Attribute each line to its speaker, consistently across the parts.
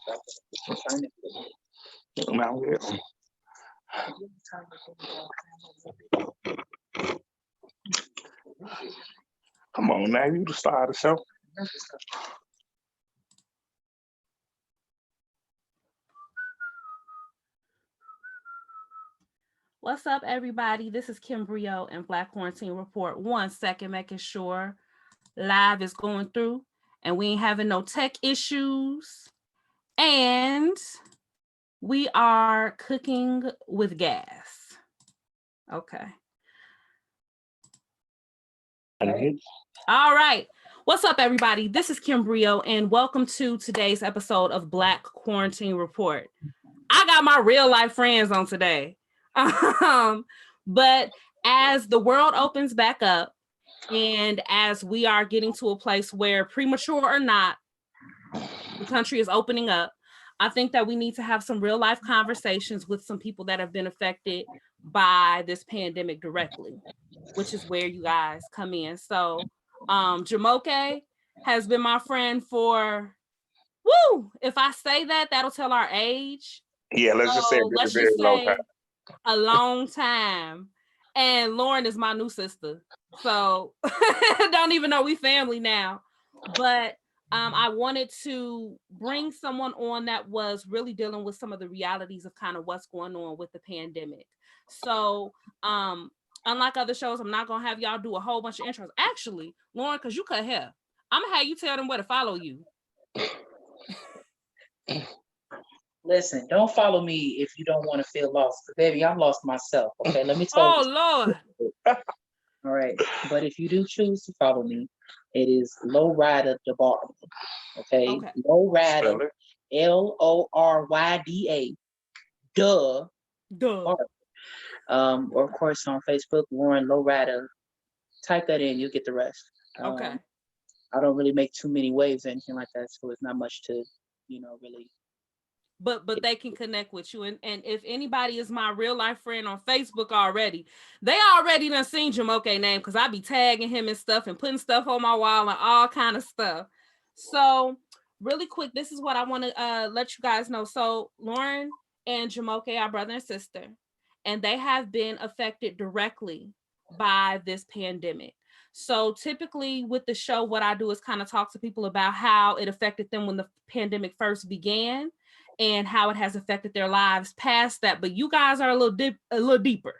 Speaker 1: Now, yeah. Come on, now you the star of the show.
Speaker 2: What's up, everybody? This is Kim Brio and Black Quarantine Report. 1 second, making sure live is going through and we ain't having no tech issues. And we are cooking with gas. Okay. All right. What's up, everybody? This is Kim Brio, and welcome to today's episode of Black Quarantine Report. I got my real life friends on today. But as the world opens back up, and as we are getting to a place where, premature or not, the country is opening up, I think that we need to have some real life conversations with some people that have been affected by this pandemic directly, which is where you guys come in. So Jumoke has been my friend for, if I say that, that'll tell our age.
Speaker 1: Yeah, let's just say
Speaker 2: a long time. And Lauren is my new sister. So don't even know we family now. But I wanted to bring someone on that was really dealing with some of the realities of kind of what's going on with the pandemic. So unlike other shows, I'm not gonna have y'all do a whole bunch of intros. Actually, Lauren, because you cut hair, I'm gonna have you tell them where to follow you.
Speaker 3: Listen, don't follow me if you don't want to feel lost. Baby, I'm lost myself. Okay, let me tell you.
Speaker 2: Oh, Lord.
Speaker 3: All right. But if you do choose to follow me, it is Lowrider the Barber. Okay. Lowrider, LorYda. Duh. Barber. Or of course on Facebook, Lauren Lowrider. Type that in, you'll get the rest.
Speaker 2: Okay.
Speaker 3: I don't really make too many waves or anything like that, so it's not much to, really.
Speaker 2: But they can connect with you. And if anybody is my real life friend on Facebook already, they already done seen Jumoke name because I be tagging him and stuff and putting stuff on my wall and all kind of stuff. So really quick, this is what I want to let you guys know. So Lauren and Jumoke are brother and sister, and they have been affected directly by this pandemic. So typically with the show, what I do is kind of talk to people about how it affected them when the pandemic first began and how it has affected their lives past that. But you guys are a little deeper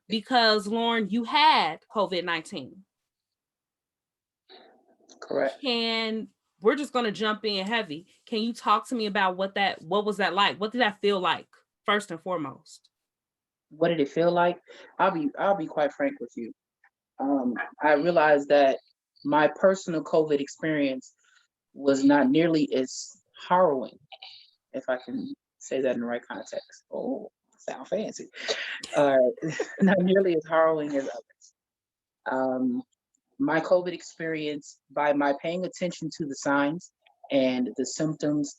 Speaker 2: because, Lauren, you had COVID-19.
Speaker 3: Correct.
Speaker 2: We're just going to jump in heavy. Can you talk to me about what was that like? What did that feel like, first and foremost?
Speaker 3: What did it feel like? I'll be quite frank with you. I realized that my personal COVID experience was not nearly as harrowing, if I can say that in the right context. Oh, sound fancy. Not nearly as harrowing as others. My COVID experience, by my paying attention to the signs and the symptoms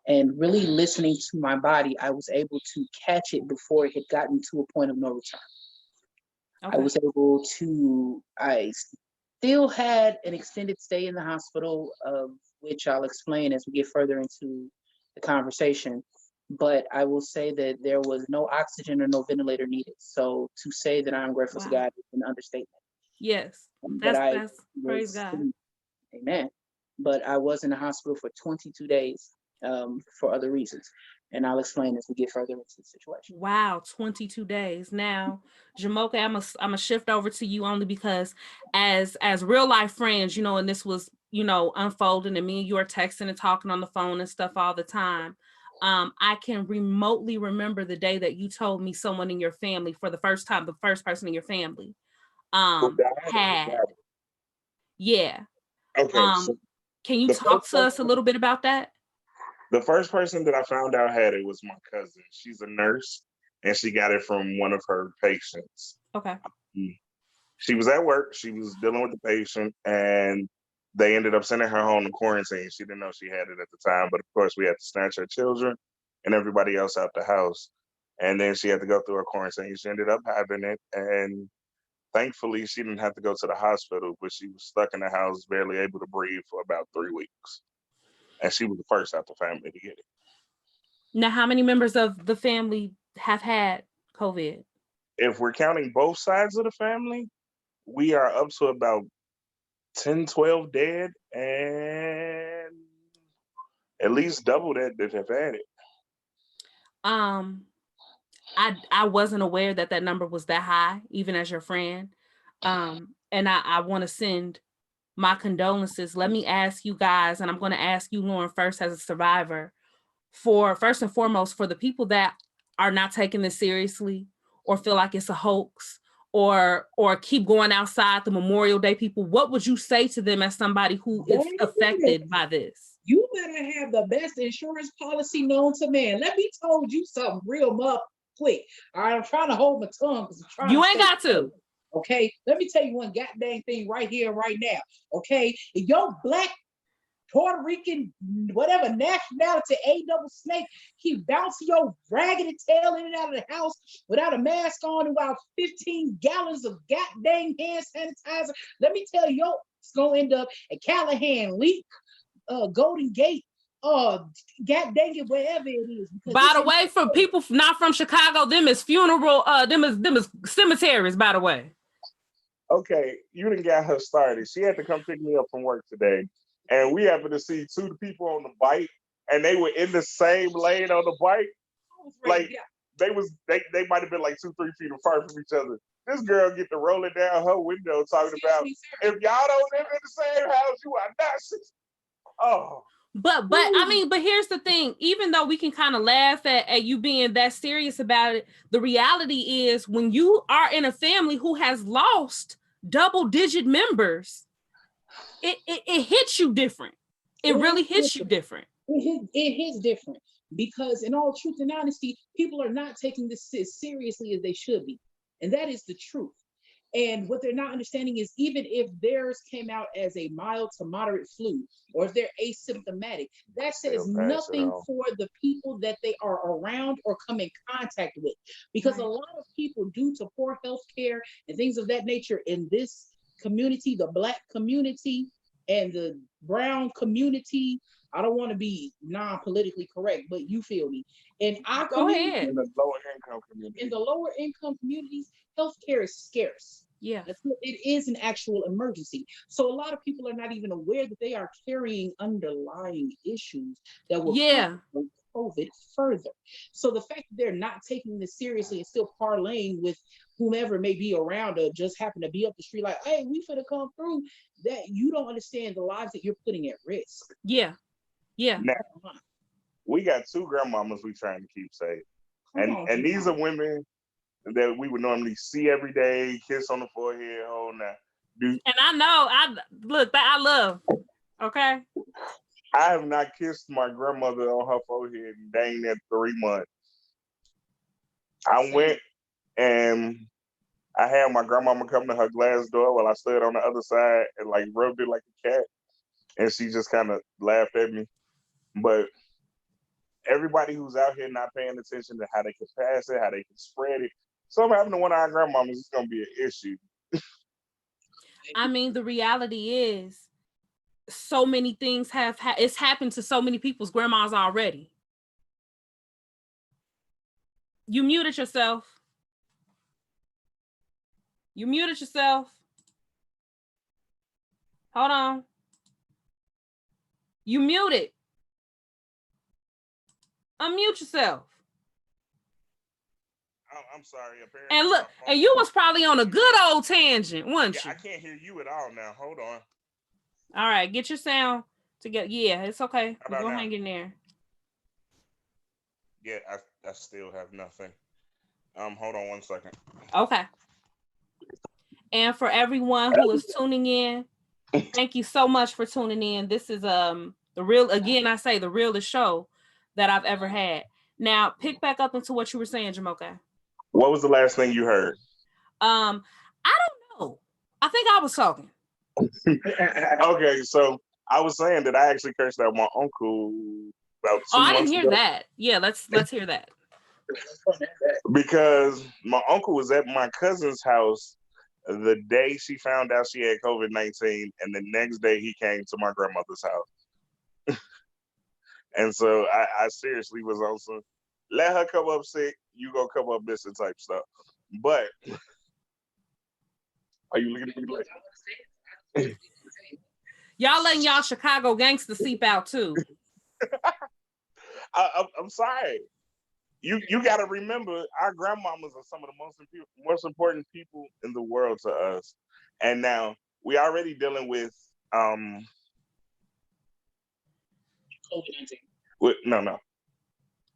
Speaker 3: and really listening to my body, I was able to catch it before it had gotten to a point of no return. Okay. I still had an extended stay in the hospital, of which I'll explain as we get further into the conversation. But I will say that there was no oxygen or no ventilator needed. So to say that I'm grateful to God is an understatement.
Speaker 2: Yes, that's praise God.
Speaker 3: Amen. But I was in the hospital for 22 days for other reasons. And I'll explain as we get further into the situation.
Speaker 2: Wow, 22 days. Now, Jumoke, I'm a shift over to you only because as real life friends, and this was, unfolding, and me and you are texting and talking on the phone and stuff all the time. I can remotely remember the day that you told me someone in your family for the first time, the first person in your family had. Yeah.
Speaker 1: Okay.
Speaker 2: Can you talk to us a little bit about that?
Speaker 1: The first person that I found out had it was my cousin. She's a nurse, and she got it from one of her patients.
Speaker 2: Okay.
Speaker 1: She was at work. She was dealing with the patient, and they ended up sending her home to quarantine. She didn't know she had it at the time, but of course, we had to snatch her children and everybody else out the house. And then she had to go through her quarantine. She ended up having it, and thankfully, she didn't have to go to the hospital, but she was stuck in the house, barely able to breathe for about 3 weeks. And she was the first out the family to get it.
Speaker 2: Now, how many members of the family have had COVID?
Speaker 1: If we're counting both sides of the family, we are up to about 10, 12 dead, and at least double that have had it.
Speaker 2: I wasn't aware that number was that high, even as your friend. And I want to send my condolences. Let me ask you guys, and I'm going to ask you, Lauren, first as a survivor, for first and foremost, for the people that are not taking this seriously or feel like it's a hoax or keep going outside the Memorial Day people, what would you say to them as somebody who is affected by this?
Speaker 3: You better have the best insurance policy known to man. Let me told you something real quick. All right, I'm trying to hold my tongue because I'm trying.
Speaker 2: You ain't got to.
Speaker 3: Okay, let me tell you one goddamn thing right here, right now. Okay, if your black, Puerto Rican, whatever nationality, double snake, keep bouncing your raggedy tail in and out of the house without a mask on and without 15 gallons of goddamn hand sanitizer, let me tell you, it's gonna end up at Callahan, Leak, Golden Gate, god dang it, wherever it is.
Speaker 2: By the way, for people not from Chicago, them is funeral, them is cemeteries, by the way.
Speaker 1: Okay, you done got her started. She had to come pick me up from work today, and we happened to see two people on the bike, and they were in the same lane on the bike. Like they might have been like 2-3 feet apart from each other. This girl get to rolling down her window talking about, if y'all don't live in the same house, you are not. Oh.
Speaker 2: But I mean, but here's the thing, even though we can kind of laugh at you being that serious about it, the reality is when you are in a family who has lost double-digit members, it hits you different. It really hits you different.
Speaker 3: It hits different because in all truth and honesty, people are not taking this as seriously as they should be. And that is the truth. And what they're not understanding is even if theirs came out as a mild to moderate flu, or if they're asymptomatic, that says nothing for the people that they are around or come in contact with. Because a lot of people, due to poor health care and things of that nature in this community, the Black community and the brown community, I don't want to be non-politically correct, but you feel me. And I
Speaker 2: go ahead.
Speaker 1: In the lower income community.
Speaker 3: In the lower income communities, healthcare is scarce.
Speaker 2: Yeah,
Speaker 3: it is an actual emergency. So a lot of people are not even aware that they are carrying underlying issues that will COVID further. So the fact that they're not taking this seriously and still parlaying with whomever may be around or just happen to be up the street like, hey, we finna come through, that you don't understand the lives that you're putting at risk.
Speaker 2: Yeah.
Speaker 1: Now, we got 2 grandmamas we trying to keep safe. And these are women that we would normally see every day, kiss on the forehead, hold that. And
Speaker 2: I know, I love, okay?
Speaker 1: I have not kissed my grandmother on her forehead in dang near 3 months. I went and I had my grandmama come to her glass door while I stood on the other side and like rubbed it like a cat. And she just kind of laughed at me. But everybody who's out here not paying attention to how they can pass it, how they can spread it, something happened to one of our grandmamas, it's going to be an issue.
Speaker 2: I mean, the reality is so many things it's happened to so many people's grandmas already. You muted yourself. Hold on. You muted. Unmute yourself.
Speaker 1: I'm sorry. Apparently,
Speaker 2: and look, and you was probably on a good old tangent, wasn't you?
Speaker 1: I can't hear you at all now. Hold on.
Speaker 2: All right, get your sound together. Yeah, it's okay. Go hang in there.
Speaker 1: Yeah, I still have nothing. Hold on 1 second.
Speaker 2: Okay. And for everyone who is tuning in, thank you so much for tuning in. This is the realest show that I've ever had. Now, pick back up into what you were saying, Jumoke.
Speaker 1: What was the last thing you heard?
Speaker 2: I don't know. I think I was talking.
Speaker 1: Okay, so I was saying that I actually cursed out my uncle about 2 months ago.
Speaker 2: I didn't hear that. Yeah, let's hear that.
Speaker 1: Because my uncle was at my cousin's house the day she found out she had COVID-19, and the next day he came to my grandmother's house. And so I seriously was on some, let her come up sick, you go come up missing type stuff. But are you looking at me like?
Speaker 2: Y'all letting y'all Chicago gangsters seep out too.
Speaker 1: I'm sorry. You got to remember, our grandmamas are some of the most important people in the world to us. And now we already dealing with
Speaker 3: COVID-19.
Speaker 1: No.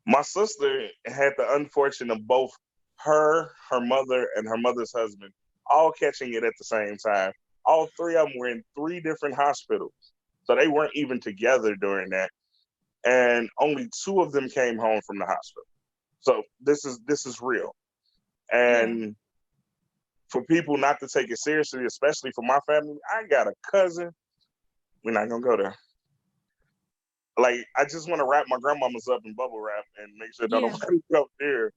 Speaker 1: My sister had the unfortunate of both her mother, and her mother's husband all catching it at the same time. All three of them were in 3 different hospitals. So they weren't even together during that. And only 2 of them came home from the hospital. So this is real. And for people not to take it seriously, especially for my family, I got a cousin. We're not gonna go there. Like, I just want to wrap my grandmamas up in bubble wrap and make sure that nobody go there.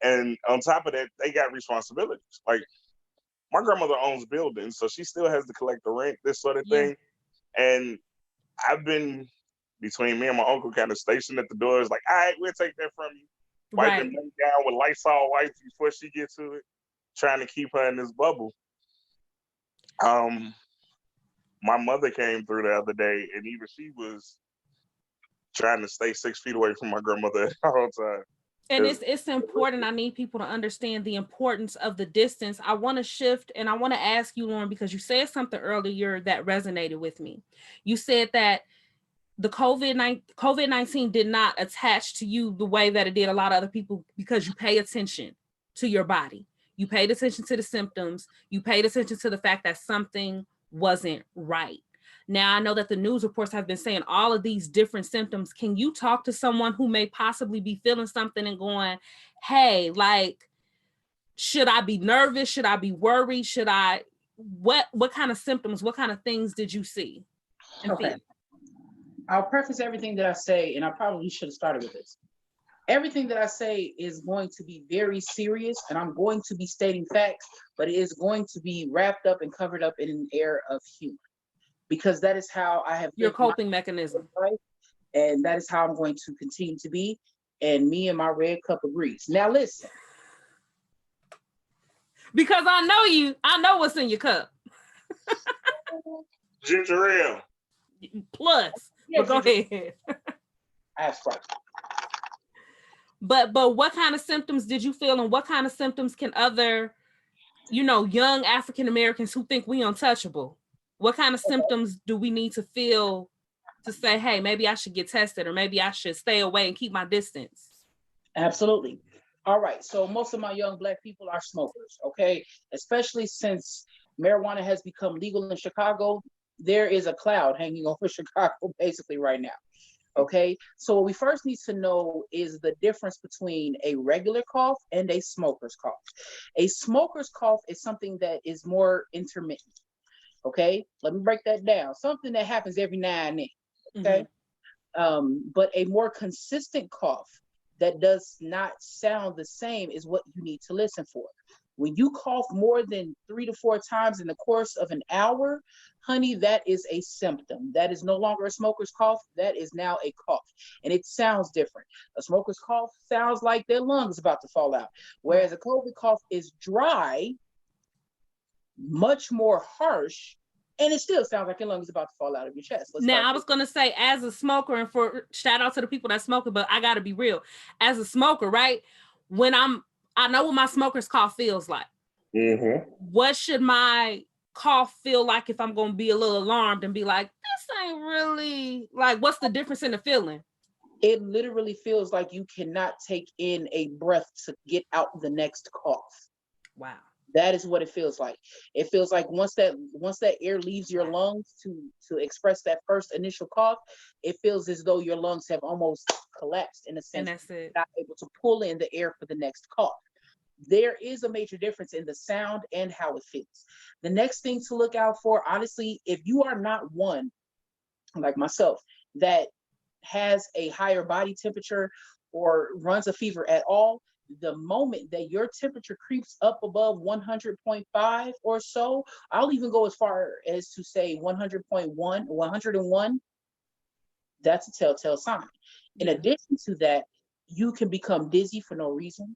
Speaker 1: And on top of that, they got responsibilities. Like, my grandmother owns buildings, so she still has to collect the rent, this sort of thing. And I've been, between me and my uncle, kind of stationed at the doors, like, all right, we'll take that from you. Wiping them down with Lysol wipes before she gets to it, trying to keep her in this bubble. My mother came through the other day, and even she was trying to stay 6 feet away from my grandmother the whole time.
Speaker 2: And it's important. I need people to understand the importance of the distance. I want to shift, and I want to ask you, Lauren, because you said something earlier that resonated with me. You said that the COVID-19 did not attach to you the way that it did a lot of other people, because you pay attention to your body. You paid attention to the symptoms. You paid attention to the fact that something wasn't right. Now, I know that the news reports have been saying all of these different symptoms. Can you talk to someone who may possibly be feeling something and going, hey, like, should I be nervous? Should I be worried? What kind of symptoms, what kind of things did you see and feel?
Speaker 3: I'll preface everything that I say, and I probably should have started with this. Everything that I say is going to be very serious, and I'm going to be stating facts, but it is going to be wrapped up and covered up in an air of humor, because that is how I have
Speaker 2: your coping mechanism,
Speaker 3: life, and that is how I'm going to continue to be. And me and my red cup agrees. Now listen,
Speaker 2: because I know what's in your cup.
Speaker 1: Ginger ale.
Speaker 2: Plus, but go ahead.
Speaker 3: That's right.
Speaker 2: But what kind of symptoms did you feel, and what kind of symptoms can other, young African Americans who think we untouchable, what kind of symptoms do we need to feel to say, hey, maybe I should get tested, or maybe I should stay away and keep my distance?
Speaker 3: Absolutely. All right. So most of my young Black people are smokers, okay? Especially since marijuana has become legal in Chicago, there is a cloud hanging over Chicago basically right now. Okay, so what we first need to know is the difference between a regular cough and a smoker's cough. A smoker's cough is something that is more intermittent. Okay, let me break that down. Something that happens every now and then. Okay, but a more consistent cough that does not sound the same is what you need to listen for. When you cough more than 3 to 4 times in the course of an hour, honey, that is a symptom. That is no longer a smoker's cough. That is now a cough. And it sounds different. A smoker's cough sounds like their lungs about to fall out. Whereas a COVID cough is dry, much more harsh, and it still sounds like your lungs about to fall out of your chest.
Speaker 2: Now, I was going to say, as a smoker, and for shout out to the people that smoke, but I got to be real. As a smoker, right? I know what my smoker's cough feels like. What should my cough feel like if I'm going to be a little alarmed and be like, this ain't really, like, what's the difference in the feeling?
Speaker 3: It literally feels like you cannot take in a breath to get out the next cough.
Speaker 2: Wow.
Speaker 3: That is what it feels like. It feels like once that air leaves your lungs to express that first initial cough, it feels as though your lungs have almost collapsed, in a sense.
Speaker 2: And that's it.
Speaker 3: Not able to pull in the air for the next cough. There is a major difference in the sound and how it feels. The next thing to look out for, honestly, if you are not one, like myself, that has a higher body temperature or runs a fever at all, the moment that your temperature creeps up above 100.5 or so, I'll even go as far as to say 100.1, 101, That's a telltale sign. In
Speaker 2: Yeah.
Speaker 3: addition to that, you can become dizzy for no reason.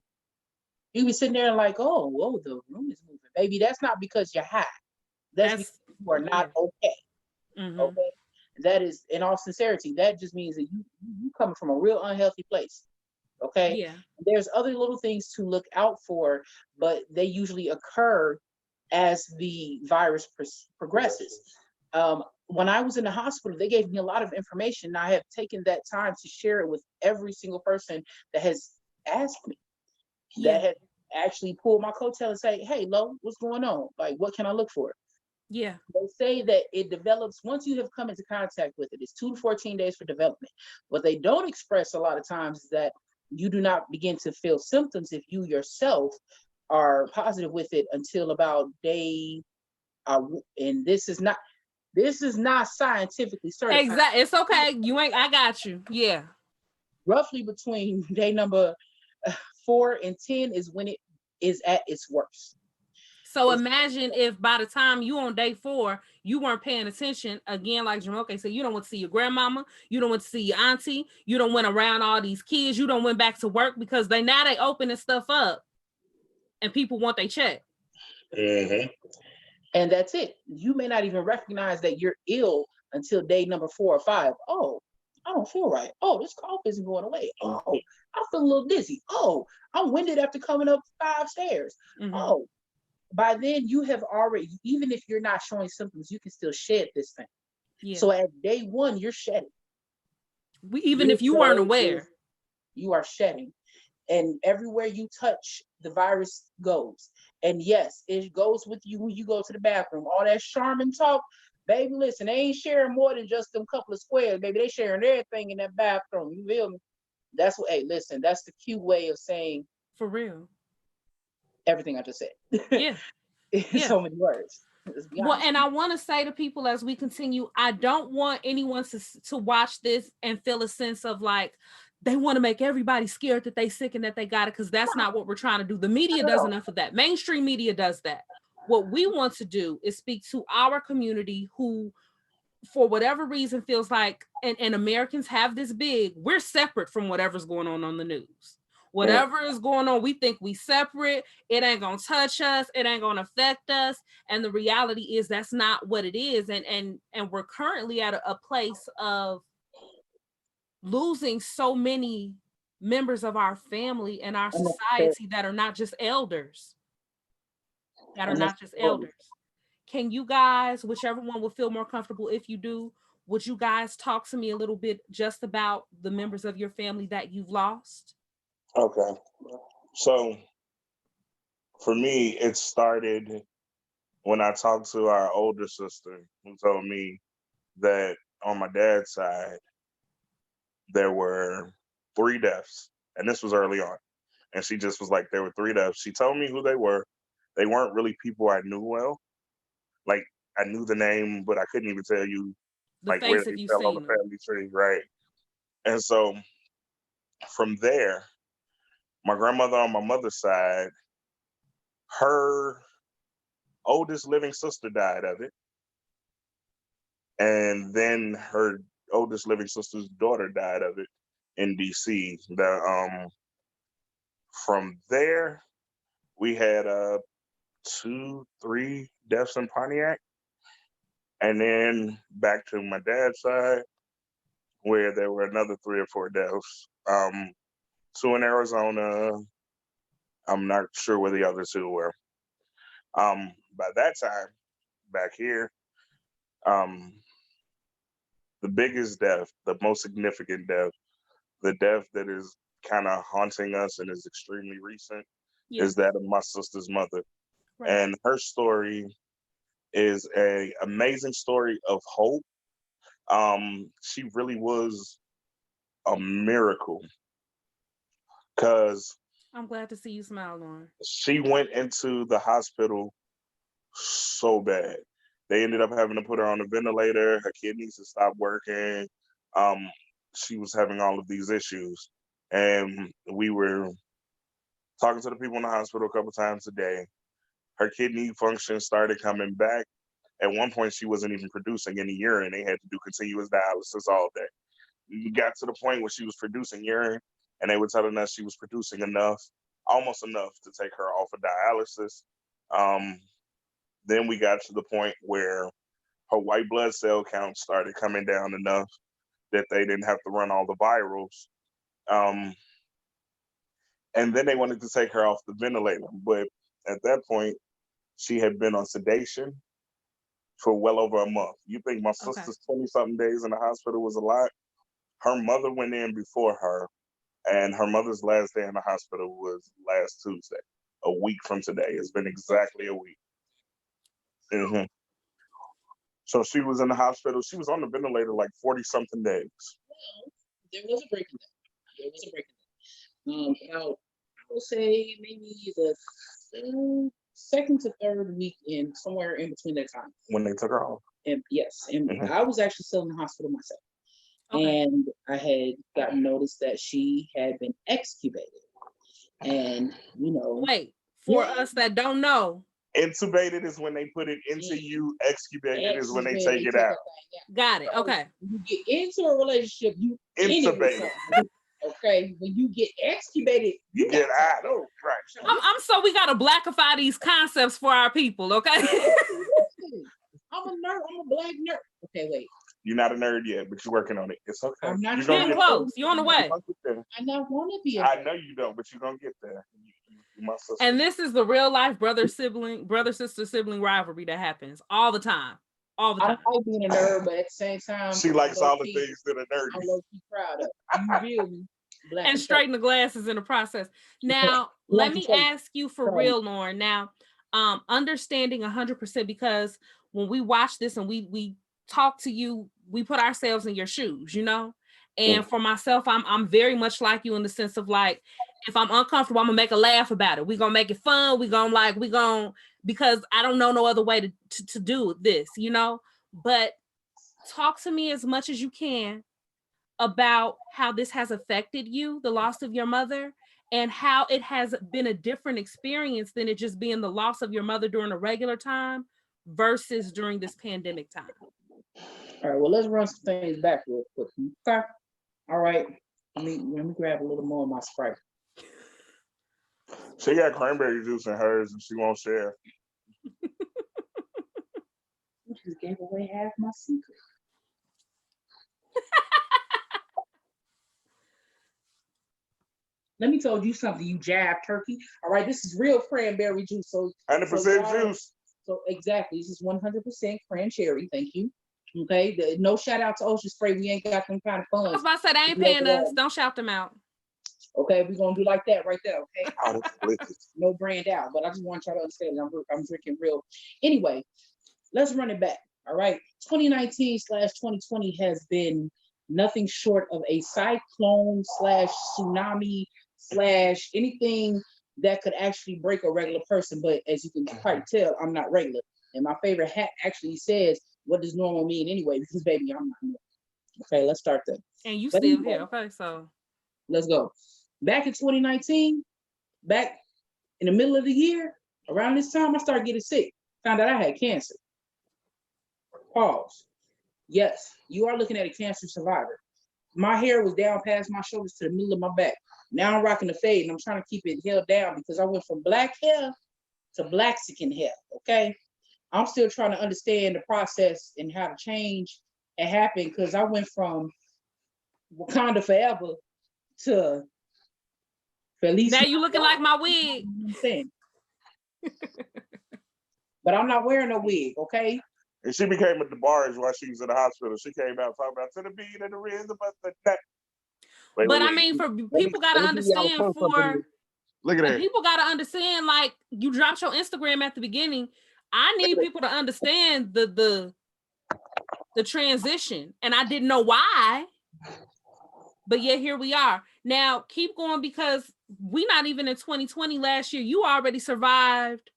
Speaker 3: You be sitting there like, oh, whoa, the room is moving. Baby, that's not because you're high. That's because
Speaker 2: That's
Speaker 3: you are not okay.
Speaker 2: mm-hmm.
Speaker 3: Okay. That is, in all sincerity, that just means that you coming from a real unhealthy place. Okay.
Speaker 2: Yeah.
Speaker 3: There's other little things to look out for, but they usually occur as the virus progresses. When I was in the hospital, they gave me a lot of information. I have taken that time to share it with every single person that has asked me, that has actually pulled my coattail and say, hey, Lo, what's going on? Like, what can I look for?
Speaker 2: Yeah.
Speaker 3: They say that it develops once you have come into contact with it. It's 2 to 14 days for development. What they don't express a lot of times is that you do not begin to feel symptoms if you yourself are positive with it until about day, and this is not scientifically certified.
Speaker 2: Exactly. It's okay. I got you. Yeah.
Speaker 3: Roughly between day number 4 and 10 is when it is at its worst.
Speaker 2: So imagine if by the time you on day 4, you weren't paying attention. Again, like Jumoke said, you don't want to see your grandmama, you don't want to see your auntie, you don't went around all these kids, you don't went back to work because they opening stuff up and people want their check.
Speaker 1: Mm-hmm.
Speaker 3: And that's it. You may not even recognize that you're ill until day number 4 or 5. Oh, I don't feel right. Oh, this cough isn't going away. Oh, I feel a little dizzy. Oh, I'm winded after coming up 5 stairs.
Speaker 2: Mm-hmm.
Speaker 3: Oh, by then you have already, even if you're not showing symptoms, you can still shed this thing.
Speaker 2: Yeah.
Speaker 3: So at day 1, you're shedding.
Speaker 2: Even if you weren't aware.
Speaker 3: You are shedding. And everywhere you touch, the virus goes. And yes, it goes with you when you go to the bathroom. All that Charmin talk, baby, listen, they ain't sharing more than just them couple of squares, baby. They sharing everything in that bathroom. You feel me? That's what, hey, listen, that's the cute way of saying,
Speaker 2: for real,
Speaker 3: everything I just said.
Speaker 2: Yeah.
Speaker 3: In so many words.
Speaker 2: Well, and I want to say to people as we continue, I don't want anyone to watch this and feel a sense of like they want to make everybody scared that they sick and that they got it, because that's not what we're trying to do. The media does enough of that. Mainstream media does that. What we want to do is speak to our community who, for whatever reason, feels like, and Americans have this big, we're separate from whatever's going on the news. Whatever is going on, we think we separate. It ain't gonna touch us. It ain't gonna affect us. And the reality is that's not what it is. And we're currently at a place of losing so many members of our family and our society that are not just elders. Can you guys, whichever one will feel more comfortable, if you do, would you guys talk to me a little bit just about the members of your family that you've lost?
Speaker 1: Okay. So for me, it started when I talked to our older sister, who told me that on my dad's side, there were 3 deaths. And this was early on. And she just was like, there were 3 deaths. She told me who they were. They weren't really people I knew well. Like, I knew the name, but I couldn't even tell you like where they fell on the family tree, right? And so from there, my grandmother on my mother's side, her oldest living sister died of it. And then her oldest living sister's daughter died of it in DC. From there, we had 2, 3 deaths in Pontiac. And then back to my dad's side, where there were another 3 or 4 deaths. 2 in Arizona. I'm not sure where the other 2 were. By that time, back here, the biggest death, the most significant death, the death that is kind of haunting us and is extremely recent, is that of my sister's mother. Right. And her story is an amazing story of hope. She really was a miracle, because
Speaker 2: I'm glad to see you smile, Lauren.
Speaker 1: She went into the hospital so bad. They ended up having to put her on a ventilator. Her kidneys had stopped working. She was having all of these issues. And we were talking to the people in the hospital a couple times a day. Her kidney function started coming back. At one point, she wasn't even producing any urine. They had to do continuous dialysis all day. got to the point where she was producing urine, and they were telling us she was producing enough, almost enough to take her off of dialysis. Then we got to the point where her white blood cell count started coming down enough that they didn't have to run all the virals. And then they wanted to take her off the ventilator. But at that point, she had been on sedation for well over a month. You think my sister's 20-something days in the hospital was a lot? Her mother went in before her, and her mother's last day in the hospital was last Tuesday, a week from today. It's been exactly a week. Mm-hmm. So she was in the hospital. She was on the ventilator like 40-something days.
Speaker 3: Well, there was a break in that. There was a break in that. About, I would say maybe the second to third week in somewhere in between that time.
Speaker 1: When they took her off.
Speaker 3: And yes, and I was actually still in the hospital myself.
Speaker 2: Okay.
Speaker 3: And I had gotten notice that she had been extubated. And, you know.
Speaker 2: Wait, for us that don't know.
Speaker 1: Intubated is when they put it into you. Extubated is when they take it out.
Speaker 2: Got it. Okay.
Speaker 3: When you get into a relationship, you
Speaker 1: intubated.
Speaker 3: Okay. When you get extubated,
Speaker 1: you get out. Oh, right.
Speaker 2: I'm so we gotta blackify these concepts for our people, okay?
Speaker 3: I'm a nerd. I'm a black nerd. Okay, wait.
Speaker 1: You're not a nerd yet, but you're working on it. It's okay.
Speaker 3: I'm not
Speaker 2: You're getting close. You're on the way.
Speaker 3: I not want to be a nerd.
Speaker 1: I know you don't, but you're gonna get there.
Speaker 2: And this is the real life brother sister sibling rivalry that happens all the time. All the time.
Speaker 3: I like being a nerd, but at the same time,
Speaker 1: she likes all the things that are nerdy.
Speaker 3: I'm low-key proud of. You feel me?
Speaker 2: And straighten the glasses in the process. Now, let me ask you for real, Lauren. Now, understanding 100%, because when we watch this and we talk to you, we put ourselves in your shoes, you know? And for myself, I'm very much like you in the sense of like, if I'm uncomfortable, I'm gonna make a laugh about it. We're gonna make it fun. Because I don't know no other way to do this, you know? But talk to me as much as you can about how this has affected you, the loss of your mother, and how it has been a different experience than it just being the loss of your mother during a regular time versus during this pandemic time.
Speaker 3: All right, well, let's run some things back real quick. Okay. All right. Let me grab a little more of my Sprite.
Speaker 1: She got cranberry juice in hers and she won't share.
Speaker 3: You just gave away half my secret. Let me tell you something, you jab turkey. All right, this is real cranberry juice. So
Speaker 1: 100% juice.
Speaker 3: So exactly, this is 100% cranberry. Thank you. Okay, no shout out to Ocean Spray. We ain't got them kind of fun.
Speaker 2: I was about to say, they ain't paying us. Don't shout them out.
Speaker 3: Okay, we're gonna do like that right there. Okay, no brand out, but I just want y'all to understand I'm drinking real. Anyway, let's run it back. All right, 2019/2020 has been nothing short of a cyclone / tsunami / anything that could actually break a regular person. But as you can quite tell, I'm not regular. And my favorite hat actually says, what does normal mean anyway? Because baby, I'm not normal. Okay, let's start there.
Speaker 2: And you still here, okay? So
Speaker 3: let's go. Back in 2019, back in the middle of the year, around this time, I started getting sick. Found out I had cancer. Pause. Yes, you are looking at a cancer survivor. My hair was down past my shoulders to the middle of my back. Now I'm rocking the fade and I'm trying to keep it held down because I went from black hair to Blaxican hair, okay? I'm still trying to understand the process and how to change it happened because I went from Wakanda forever to Felicia.
Speaker 2: Now you looking like my wig.
Speaker 3: But I'm not wearing a wig, okay?
Speaker 1: And she became at the bars while she was in the hospital. She came out talking about to the beat and the rhythm of the neck.
Speaker 2: But I mean, for people gotta understand
Speaker 1: look at that.
Speaker 2: People gotta understand, like you dropped your Instagram at the beginning. I need people to understand the transition. And I didn't know why. But yet here we are. Now keep going because we're not even in 2020 last year. You already survived.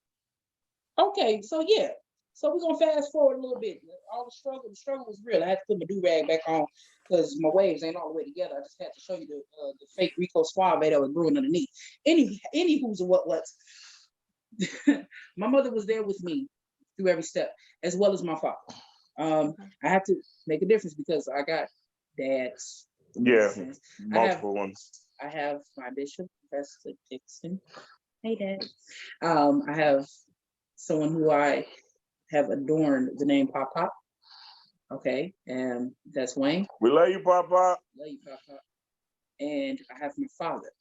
Speaker 3: Okay, so yeah. So we're gonna fast forward a little bit. All the struggle was real. I had to put my do-rag back on because my waves ain't all the way together. I just had to show you the fake Rico Suave that was brewing underneath. Any who's or what's. My mother was there with me through every step, as well as my father. I had to make a difference because I got dads
Speaker 1: Yeah,
Speaker 3: Okay.
Speaker 1: multiple ones.
Speaker 3: I have my bishop, Presley Dixon. Hey, Dad. I have someone who I have adorned the name Pop Pop. Okay, and that's Wayne.
Speaker 1: We love you, Papa.
Speaker 3: Love you, Pop Pop. And I have my father.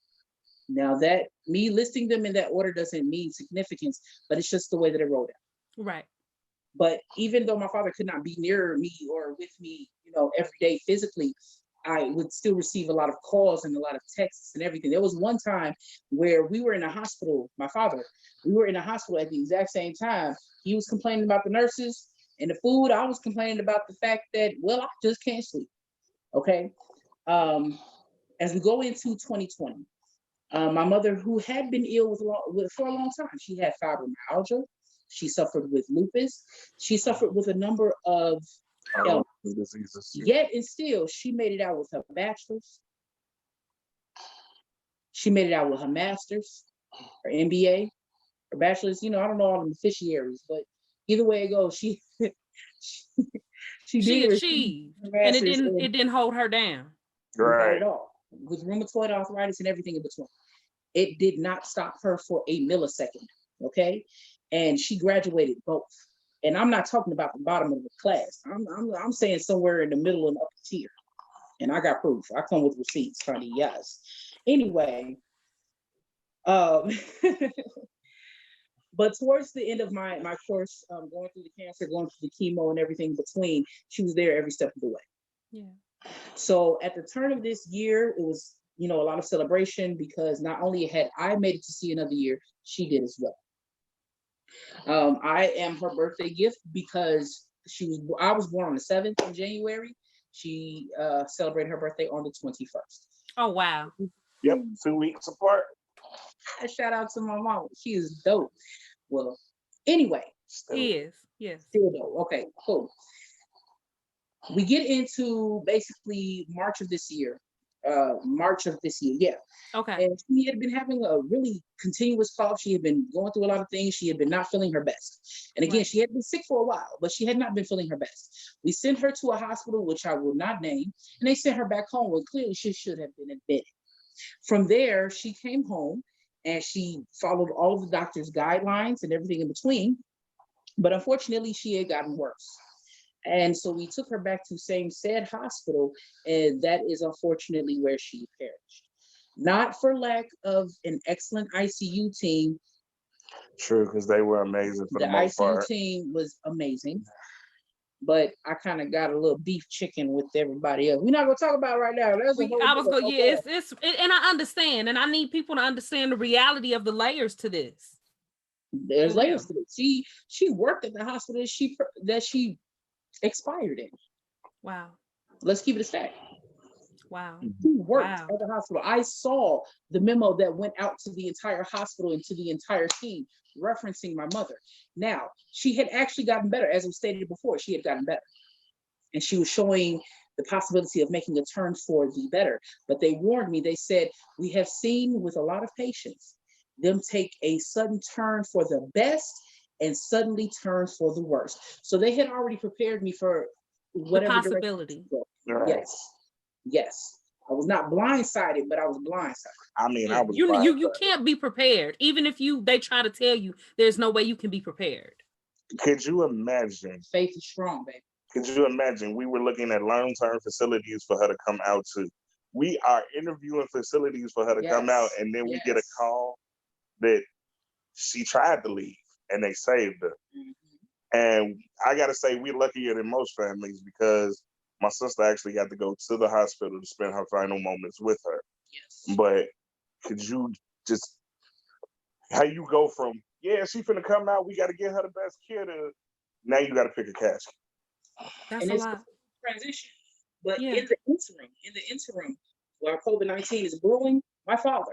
Speaker 3: Now that me listing them in that order doesn't mean significance, but it's just the way that it rolled out.
Speaker 2: Right.
Speaker 3: But even though my father could not be near me or with me, every day physically, I would still receive a lot of calls and a lot of texts and everything. There was one time where we were in a hospital, my father, we were in a hospital at the exact same time. He was complaining about the nurses and the food. I was complaining about the fact that, well, I just can't sleep. Okay. As we go into 2020, my mother, who had been ill for a long time, she had fibromyalgia. She suffered with lupus. She suffered with a number of
Speaker 1: diseases.
Speaker 3: Yet and still, she made it out with her bachelor's. She made it out with her master's, her MBA, her bachelor's. I don't know all the beneficiaries, but either way it goes, she did
Speaker 2: achieved, and it didn't hold her down.
Speaker 1: Right.
Speaker 3: Not at all. With rheumatoid arthritis and everything in between. It did not stop her for a millisecond, okay? And she graduated both. And I'm not talking about the bottom of the class. I'm saying somewhere in the middle and upper tier. And I got proof. I come with receipts, honey, yes. Anyway, but towards the end of my course, going through the cancer, going through the chemo and everything in between, she was there every step of the way.
Speaker 2: Yeah.
Speaker 3: So at the turn of this year, it was, a lot of celebration because not only had I made it to see another year, she did as well. I am her birthday gift because I was born on the 7th of January. She celebrated her birthday on the 21st.
Speaker 2: Oh, wow.
Speaker 1: Yep, 2 weeks apart.
Speaker 3: Shout out to my mom. She is dope. Well, anyway.
Speaker 2: He is, yes.
Speaker 3: Still dope. Okay, cool. We get into basically March of this year. Yeah.
Speaker 2: Okay.
Speaker 3: And she had been having a really continuous cough. She had been going through a lot of things. She had been not feeling her best. And again, She had been sick for a while, but she had not been feeling her best. We sent her to a hospital, which I will not name, and they sent her back home when clearly she should have been admitted. From there, she came home and she followed all of the doctor's guidelines and everything in between. But unfortunately, she had gotten worse. And so we took her back to same said hospital, and that is unfortunately where she perished. Not for lack of an excellent ICU team.
Speaker 1: True, because they were amazing for the most part.
Speaker 3: The ICU team was amazing, but I kind of got a little beef chicken with everybody else. We're not gonna talk about it right now.
Speaker 2: And I understand, and I need people to understand the reality of the layers to this.
Speaker 3: There's layers to it. She worked at the hospital that she expired in.
Speaker 2: Wow.
Speaker 3: Let's keep it a stack.
Speaker 2: Wow.
Speaker 3: She worked at the hospital. I saw the memo that went out to the entire hospital and to the entire team referencing my mother. Now, she had actually gotten better. As was stated before, she had gotten better. And she was showing the possibility of making a turn for the better. But they warned me, they said, we have seen with a lot of patients, them take a sudden turn for the best and suddenly turn for the worst. So they had already prepared me for whatever
Speaker 2: the possibility.
Speaker 1: Right.
Speaker 3: Yes. I was not blindsided, but I was blindsided.
Speaker 1: I mean, I was
Speaker 2: you can't be prepared. Even if they try to tell you, there's no way you can be prepared.
Speaker 1: Could you imagine?
Speaker 3: Faith is strong, baby.
Speaker 1: Could you imagine? We were looking at long-term facilities for her to come out to. We are interviewing facilities for her to come out, and then we get a call that she tried to leave and they saved her. Mm-hmm. And I gotta say, we're luckier than most families because my sister actually got to go to the hospital to spend her final moments with her. Yes. But could you just, how you go from, she finna come out, we gotta get her the best care, to now you gotta pick a casket.
Speaker 2: That's a lot.
Speaker 3: Transition. But in the interim, while COVID-19 is brewing, my father,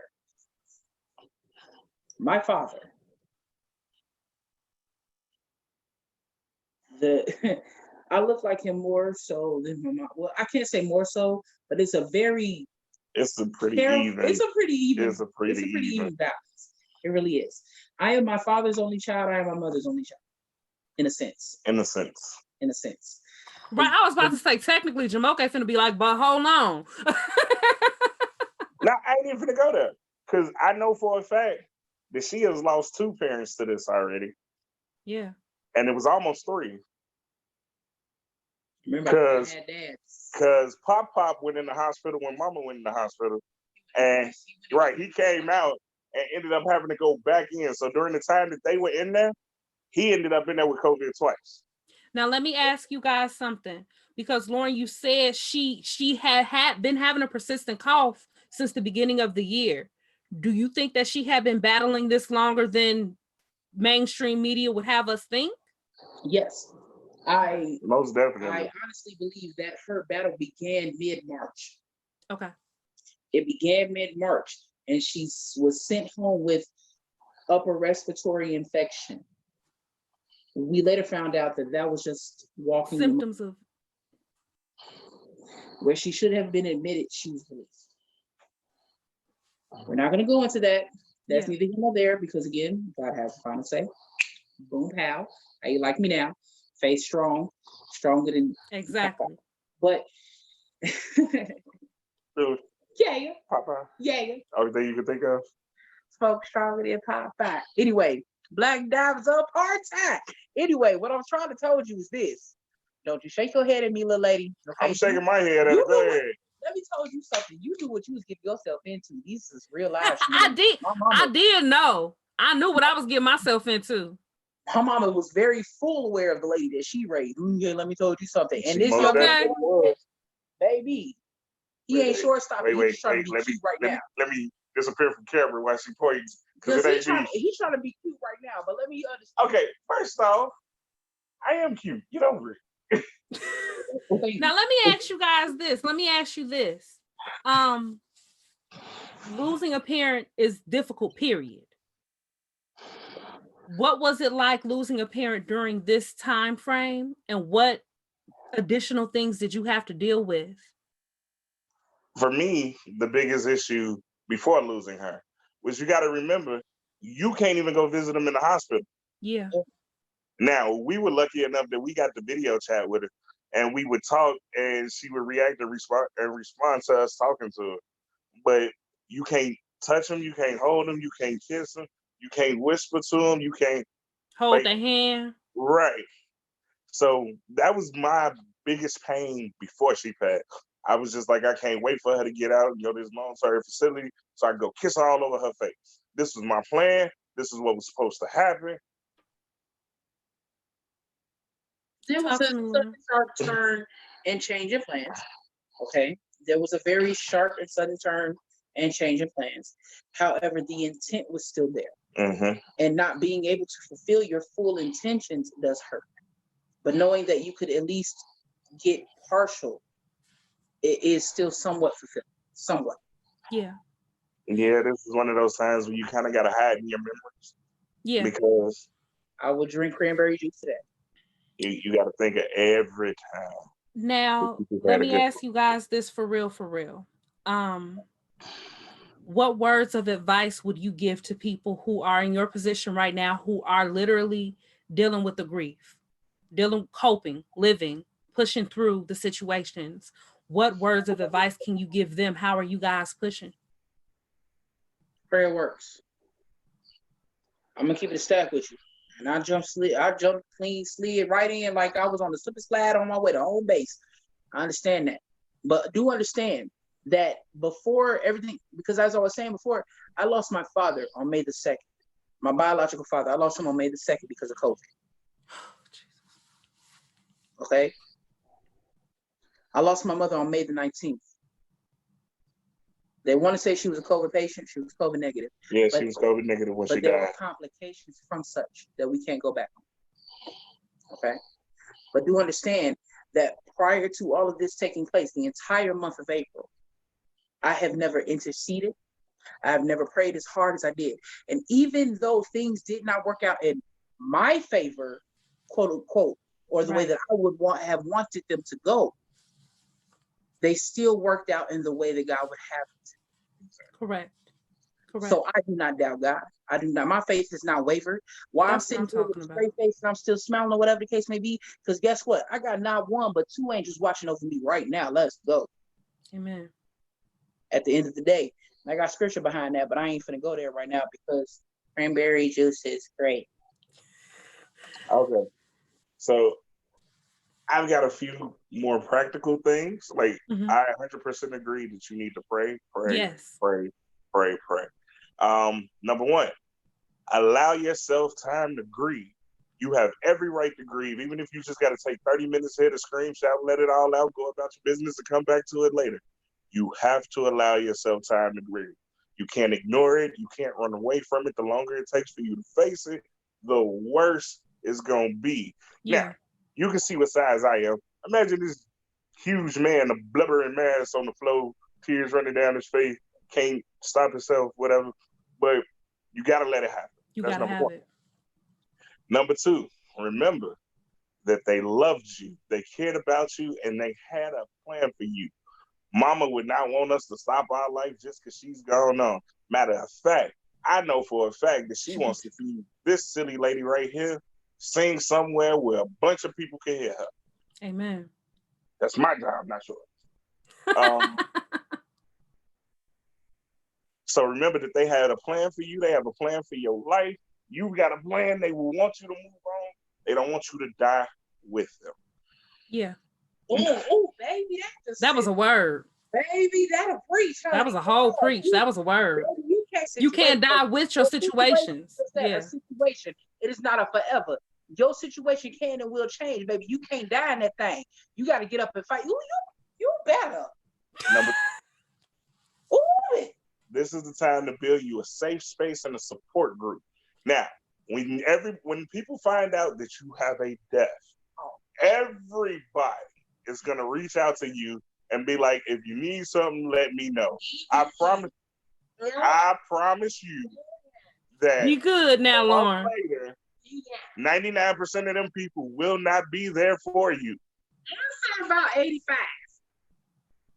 Speaker 3: I look like him more so than my mom. Well, I can't say more so, but it's a pretty even balance. It really is. I am my father's only child. I am my mother's only child, in a sense.
Speaker 2: Right, I was about to say, technically, Jumoke finna be like, but hold on.
Speaker 1: Now, I ain't even finna go there because I know for a fact that she has lost 2 parents to this already,
Speaker 2: Yeah.
Speaker 1: and it was almost 3.
Speaker 3: Remember, I had dads.
Speaker 1: Because Pop went in the hospital when Mama went in the hospital, and right, he came out and ended up having to go back in. So during the time that they were in there, he ended up in there with COVID twice.
Speaker 2: Now let me ask you guys something, because Lauren, you said she had been having a persistent cough since the beginning of the year. Do you think that she had been battling this longer than mainstream media would have us think?
Speaker 3: Yes.
Speaker 1: Most definitely.
Speaker 3: I honestly believe that her battle began mid-March.
Speaker 2: Okay.
Speaker 3: It began mid-March, and she was sent home with upper respiratory infection. We later found out that was just walking
Speaker 2: symptoms of
Speaker 3: where she should have been admitted. She was released. We're not going to go into that. That's neither here nor there, because again, God has the final say. Boom, pow. How you like me now? Face strong, stronger than
Speaker 2: exactly.
Speaker 3: But
Speaker 1: Dude,
Speaker 3: yeah,
Speaker 1: Popeye.
Speaker 3: Yeah.
Speaker 1: Only thing you can think of.
Speaker 3: Spoke stronger than Popeye. Anyway, Black Diamonds up hard time. Anyway, what I'm trying to tell you is this. Don't you shake your head at me, little lady. Okay?
Speaker 1: I'm shaking my head at her.
Speaker 3: Let me tell you something. You knew what you was getting yourself into. This is real life.
Speaker 2: I did know. I knew what I was getting myself into.
Speaker 3: Her mama was very full aware of the lady that she raised. Yeah, let me tell you something. And this
Speaker 2: young man,
Speaker 3: baby, he ain't shortstop. He's trying to be cute right now.
Speaker 1: Let me disappear from camera while she points.
Speaker 3: Because he's trying to be cute right now. But let me understand.
Speaker 1: Okay, first off, I am cute. Get over it.
Speaker 2: Now let me ask you guys this. Let me ask you this. Losing a parent is difficult, period. What was it like losing a parent during this time frame, and what additional things did you have to deal with?
Speaker 1: For me, the biggest issue before losing her was, you got to remember, you can't even go visit them in the hospital.
Speaker 2: Yeah.
Speaker 1: Now, we were lucky enough that we got the video chat with her, and we would talk, and she would react and respond to us talking to her. But you can't touch them, you can't hold them, you can't kiss them, you can't whisper to them, you can't
Speaker 2: hold their hand.
Speaker 1: Right. So that was my biggest pain before she passed. I was just like, I can't wait for her to get out and go to this long-term facility so I can go kiss her all over her face. This was my plan. This is what was supposed to happen.
Speaker 3: There was a sudden sharp turn and change in plans. Okay. There was a very sharp and sudden turn and change in plans. However, the intent was still there.
Speaker 1: Mm-hmm.
Speaker 3: And not being able to fulfill your full intentions does hurt. But knowing that you could at least get partial, it is still somewhat fulfilling. Somewhat.
Speaker 2: Yeah.
Speaker 1: Yeah, this is one of those times when you kind of got to hide in your memories.
Speaker 2: Yeah.
Speaker 1: Because
Speaker 3: I will drink cranberry juice today.
Speaker 1: You got to think of every time.
Speaker 2: Now, let me ask you guys this for real. What words of advice would you give to people who are in your position right now, who are literally dealing with the grief, coping, living, pushing through the situations? What words of advice can you give them? How are you guys pushing?
Speaker 3: Prayer works. I'm gonna keep it a stack with you. And I jumped clean, slid right in like I was on the slippery slide on my way to home base. I understand that. But do understand that before everything, because as I was saying before, I lost my father on May the 2nd. My biological father, I lost him on May the 2nd because of COVID. Okay? I lost my mother on May the 19th. They want to say she was a COVID patient. She was COVID negative.
Speaker 1: Yeah, she was COVID negative when she died.
Speaker 3: But there were complications from such that we can't go back on. Okay? But do understand that prior to all of this taking place, the entire month of April, I have never interceded. I have never prayed as hard as I did. And even though things did not work out in my favor, quote unquote, or the way that I would have wanted them to go, they still worked out in the way that God would have it.
Speaker 2: Correct. Correct.
Speaker 3: So I do not doubt God. I do not. My faith is not wavered. While I'm
Speaker 2: That's what
Speaker 3: sitting
Speaker 2: I'm
Speaker 3: here with
Speaker 2: talking
Speaker 3: a
Speaker 2: about.
Speaker 3: straight face and I'm still smiling or whatever the case may be, because guess what? I got not one but two angels watching over me right now. Let's go.
Speaker 2: Amen.
Speaker 3: At the end of the day, I got scripture behind that, but I ain't finna go there right now because cranberry juice is great.
Speaker 1: Okay. So I've got a few more practical things. Like
Speaker 2: Mhm.
Speaker 1: I 100% agree that you need to pray,
Speaker 2: Yes.
Speaker 1: pray. Number one, allow yourself time to grieve. You have every right to grieve, even if you just got to take 30 minutes here to scream, shout, let it all out, go about your business, and come back to it later. You have to allow yourself time to grieve. You can't ignore it. You can't run away from it. The longer it takes for you to face it, the worse it's going to be.
Speaker 2: Yeah.
Speaker 1: Now, you can see what size I am. Imagine this huge man, a blubbering mass on the floor, tears running down his face, can't stop himself, whatever. But you got to let it happen.
Speaker 2: You
Speaker 1: That's
Speaker 2: gotta
Speaker 1: number
Speaker 2: have
Speaker 1: one.
Speaker 2: it.
Speaker 1: Number two, remember that they loved you, they cared about you, and they had a plan for you. Mama would not want us to stop our life just because she's gone on. Matter of fact, I know for a fact that she wants to see this silly lady right here sing somewhere where a bunch of people can hear her.
Speaker 2: Amen.
Speaker 1: That's my job, not yours. Um, so remember that they had a plan for you. They have a plan for your life. You got a plan. They will want you to move on. They don't want you to die with them.
Speaker 2: Yeah.
Speaker 3: Oh, baby,
Speaker 2: That was a word.
Speaker 3: baby, that'll preach.
Speaker 2: That was a whole preach. That was a word. You can't die with your situations. Yeah.
Speaker 3: A situation. It is not a forever. Your situation can and will change, baby. You can't die in that thing. You got to get up and fight. You better.
Speaker 1: Number,
Speaker 3: Ooh.
Speaker 1: this is the time to build you a safe space and a support group. Now, when people find out that you have a death, everybody is gonna reach out to you and be like, if you need something, let me know. I promise you that
Speaker 2: Be good now, Lauren.
Speaker 1: later, 99% of them people will not be there for you.
Speaker 3: I'm about 85.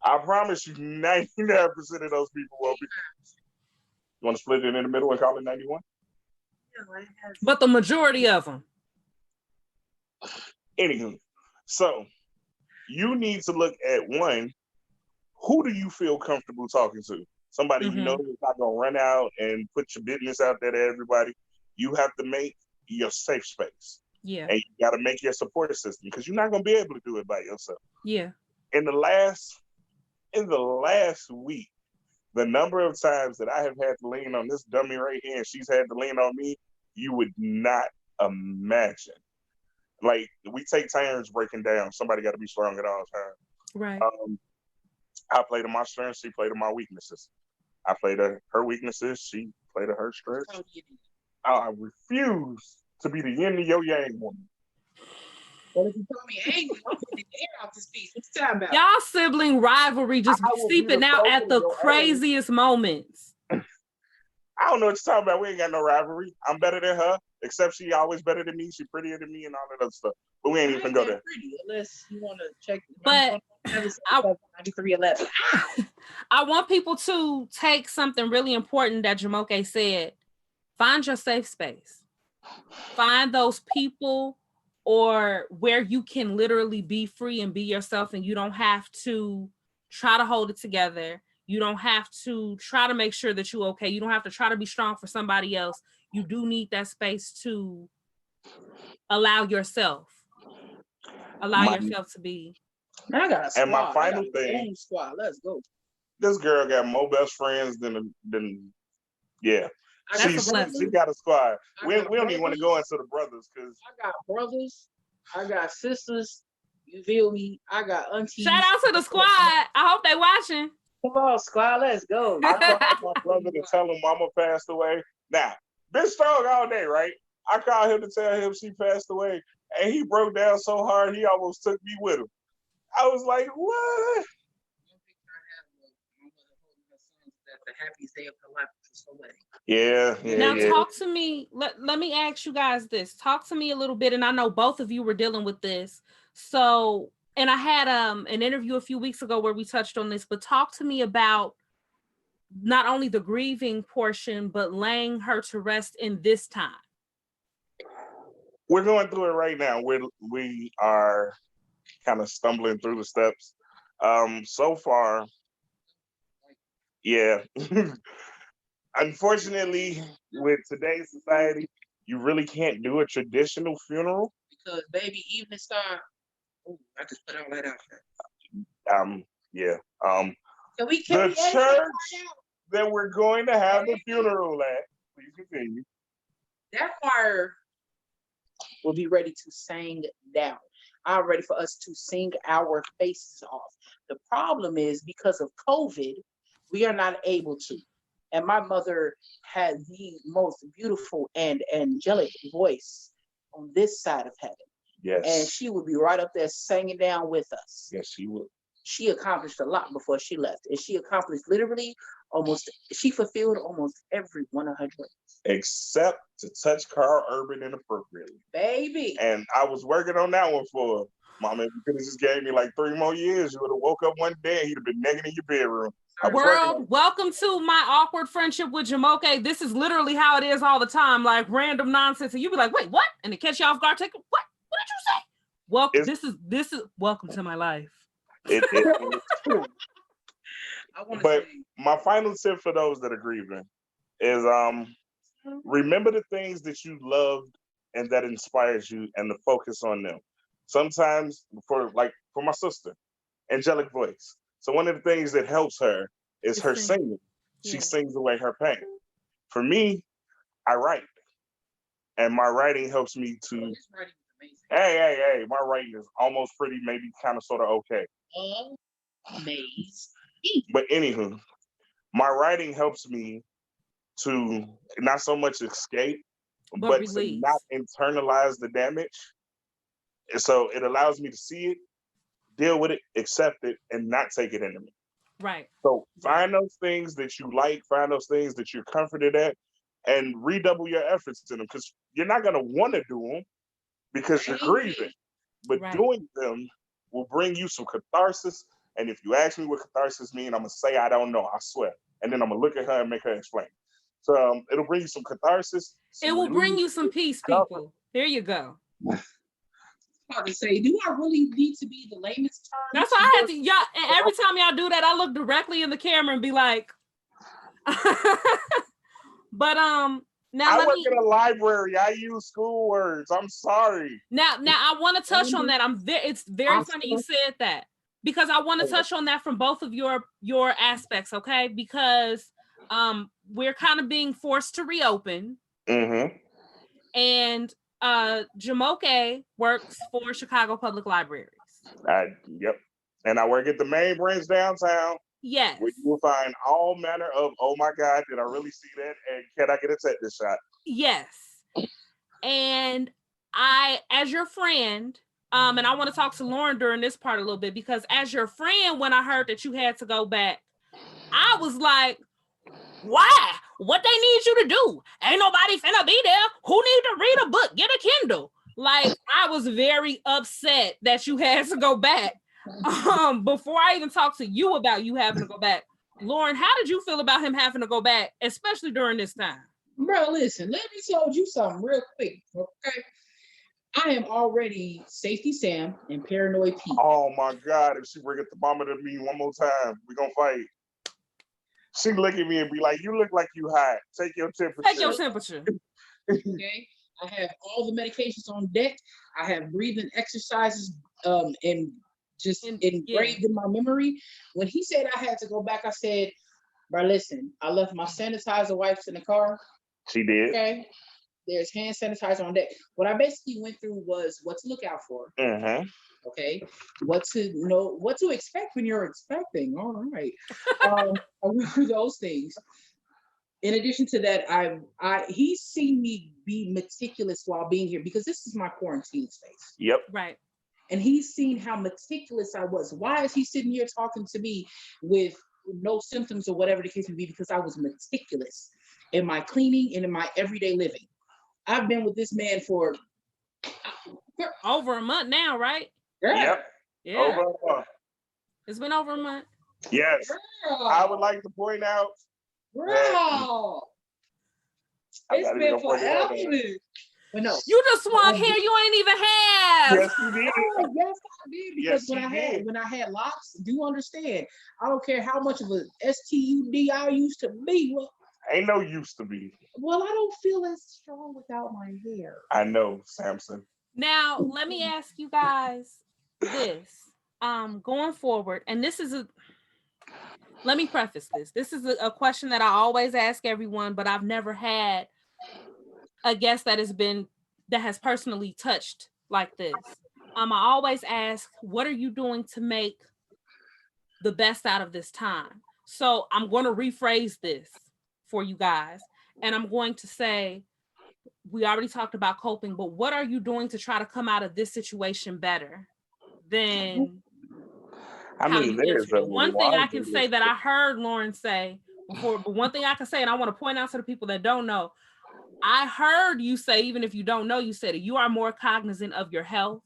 Speaker 1: I promise you, 99% of those people will be. You want to split it in the middle and call it 91?
Speaker 2: But the majority of them.
Speaker 1: Anywho, so you need to look at one, who do you feel comfortable talking to? Somebody you know is not going to run out and put your business out there to everybody. You have to make your safe space.
Speaker 2: Yeah.
Speaker 1: And you got to make your support system because you're not going to be able to do it by yourself.
Speaker 2: Yeah.
Speaker 1: In the last week, the number of times that I have had to lean on this dummy right here and she's had to lean on me, you would not imagine. Like, we take turns breaking down. Somebody got to be strong at all times.
Speaker 2: Right.
Speaker 1: I play to my strengths. She played to my weaknesses. I play to her weaknesses. She played to her strengths. I refuse to be the yin and your yang woman.
Speaker 3: Well, if you told me angry, I'm getting the air off this piece. What you talking about?
Speaker 2: Y'all sibling rivalry just be seeping out at the craziest moments.
Speaker 1: I don't know what you're talking about. We ain't got no rivalry. I'm better than her, except she always better than me. She prettier than me and all that other stuff. But we ain't even go there.
Speaker 3: Pretty, unless you want to check.
Speaker 2: But
Speaker 3: 9311.
Speaker 2: I want people to take something really important that Jumoke said. Find your safe space. Find those people or where you can literally be free and be yourself, and you don't have to try to hold it together. You don't have to try to make sure that you're okay. You don't have to try to be strong for somebody else. You do need that space to allow yourself to be.
Speaker 3: I got a squad.
Speaker 1: And my final thing,
Speaker 3: squad. Let's go.
Speaker 1: This girl got more best friends than yeah. She got a squad. We don't even want to go into the brothers because
Speaker 3: I got brothers, I got sisters. You feel me? I got aunties.
Speaker 2: Shout out to the squad. I hope they watching.
Speaker 3: Come on, squad. Let's go.
Speaker 1: I called my brother to tell him mama passed away. Now, been strong all day, right? I called him to tell him she passed away, and he broke down so hard he almost took me with him. I was like, what?
Speaker 3: The happiest day of her life was her wedding.
Speaker 1: Yeah.
Speaker 2: Now talk to me. Let me ask you guys this. Talk to me a little bit, and I know both of you were dealing with this. So, and I had an interview a few weeks ago where we touched on this, but talk to me about not only the grieving portion, but laying her to rest in this time?
Speaker 1: We're going through it right now. We are kind of stumbling through the steps. So far, yeah. Unfortunately, with today's society, you really can't do a traditional funeral.
Speaker 3: Because baby, evening star. Oh, I just put all that out there.
Speaker 1: Yeah.
Speaker 3: Can we
Speaker 1: The
Speaker 3: edit that
Speaker 1: church
Speaker 3: part out?
Speaker 1: that we're going to have the funeral at, please continue.
Speaker 3: That choir will be ready to sing down. I'm ready for us to sing our faces off. The problem is because of COVID, we are not able to. And my mother had the most beautiful and angelic voice on this side of heaven.
Speaker 1: Yes.
Speaker 3: And she would be right up there singing down with us.
Speaker 1: Yes, she would.
Speaker 3: She accomplished a lot before she left. And she accomplished she fulfilled almost every one of her dreams.
Speaker 1: Except to touch Carl Urban inappropriately.
Speaker 3: Baby.
Speaker 1: And I was working on that one for her. Mama, if you could have just gave me like 3 more years, you would have woke up one day and he'd have been naked in your bedroom.
Speaker 2: World, welcome to my awkward friendship with Jumoke. This is literally how it is all the time, like random nonsense. And you be like, wait, what? And it catch you off guard, take what? What did you say? Welcome. This is welcome to my life.
Speaker 1: It's true. But my final tip for those that are grieving is remember the things that you loved and that inspires you and to focus on them. Sometimes for my sister, angelic voice. So one of the things that helps her is her singing. She sings away her pain. For me, I write. And my writing helps me to hey, my writing is almost pretty, maybe kind of sort of okay.
Speaker 3: Amazing.
Speaker 1: But anywho, my writing helps me to not so much escape, but to not internalize the damage. And so it allows me to see it, deal with it, accept it, and not take it into me.
Speaker 2: Right.
Speaker 1: So find those things that you like, find those things that you're comforted at, and redouble your efforts in them, because you're not going to want to do them because you're grieving. But doing them will bring you some catharsis. And if you ask me what catharsis means, I'm going to say, I don't know, I swear. And then I'm going to look at her and make her explain. So it'll bring you some catharsis.
Speaker 2: It will bring you some peace, people. Here you go.
Speaker 3: Hard to say, do I really need to be the lamest term?
Speaker 2: That's why I had to, y'all, and every time y'all do that, I look directly in the camera and be like, but now
Speaker 1: I work in a library. I use school words. I'm sorry.
Speaker 2: Now I want to touch on that. It's very funny you said that, because I want to touch on that from both of your aspects, okay? Because we're kind of being forced to reopen.
Speaker 1: Mm-hmm.
Speaker 2: And Jumoke works for Chicago Public Libraries.
Speaker 1: Yep. And I work at the main branch downtown.
Speaker 2: Yes.
Speaker 1: Where you will find all manner of, oh my God, did I really see that? And can I get a tetanus shot?
Speaker 2: Yes. And I, as your friend, and I want to talk to Lauren during this part a little bit, because as your friend, when I heard that you had to go back, I was like, why? What they need you to do? Ain't nobody finna be there. Who need to read a book? Get a Kindle. Like, I was very upset that you had to go back. Before I even talked to you about you having to go back, Lauren, how did you feel about him having to go back, especially during this time?
Speaker 3: Bro, listen, let me tell you something real quick, okay? I am already Safety Sam and Paranoid Pete.
Speaker 1: Oh my God, if she bring a thermometer to me one more time, we're gonna fight. She look at me and be like, you look like you hot. Take your temperature.
Speaker 2: Take your temperature.
Speaker 3: Okay. I have all the medications on deck. I have breathing exercises and just engraved in my memory. When he said I had to go back, I said, bro, listen, I left my sanitizer wipes in the car.
Speaker 1: She did.
Speaker 3: Okay. There's hand sanitizer on deck. What I basically went through was what to look out for.
Speaker 1: Mm-hmm.
Speaker 3: Okay. What to expect when you're expecting. All right. I went through those things. In addition to that, he's seen me be meticulous while being here, because this is my quarantine space.
Speaker 1: Yep.
Speaker 2: Right.
Speaker 3: And he's seen how meticulous I was. Why is he sitting here talking to me with no symptoms or whatever the case may be? Because I was meticulous in my cleaning and in my everyday living. I've been with this man for
Speaker 2: over a month now, right?
Speaker 1: Yep.
Speaker 2: Yeah.
Speaker 1: Over a month.
Speaker 2: It's been over a month.
Speaker 1: Yes.
Speaker 3: Girl.
Speaker 1: I would like to point out
Speaker 3: Bro, it's been forever. But no,
Speaker 2: you just swung hair you ain't even have.
Speaker 1: Yes, you did.
Speaker 3: Oh, yes, I did. Because
Speaker 1: Yes,
Speaker 3: when I had locks, do you understand? I don't care how much of a STUD I used to be.
Speaker 1: Ain't no used to be.
Speaker 3: Well, I don't feel as strong without my hair.
Speaker 1: I know, Samson.
Speaker 2: Now, let me ask you guys this. Going forward, and this is let me preface this. This is a question that I always ask everyone, but I've never had a guest that has personally touched like this. I always ask, what are you doing to make the best out of this time? So I'm going to rephrase this for you guys. And I'm going to say, we already talked about coping, but what are you doing to try to come out of this situation better than how you entered it? One thing I can say that I heard Lauren say before, but one thing I can say, and I want to point out to the people that don't know, I heard you say, even if you don't know, you said it, you are more cognizant of your health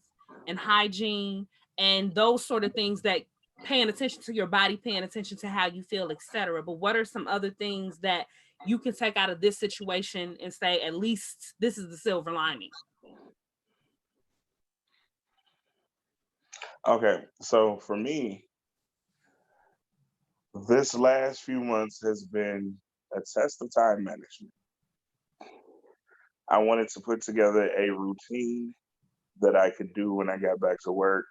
Speaker 2: and hygiene and those sort of things, that paying attention to your body, paying attention to how you feel, etc. But what are some other things that you can take out of this situation and say, at least this is the silver lining?
Speaker 1: Okay, so for me, this last few months has been a test of time management. I wanted to put together a routine that I could do when I got back to work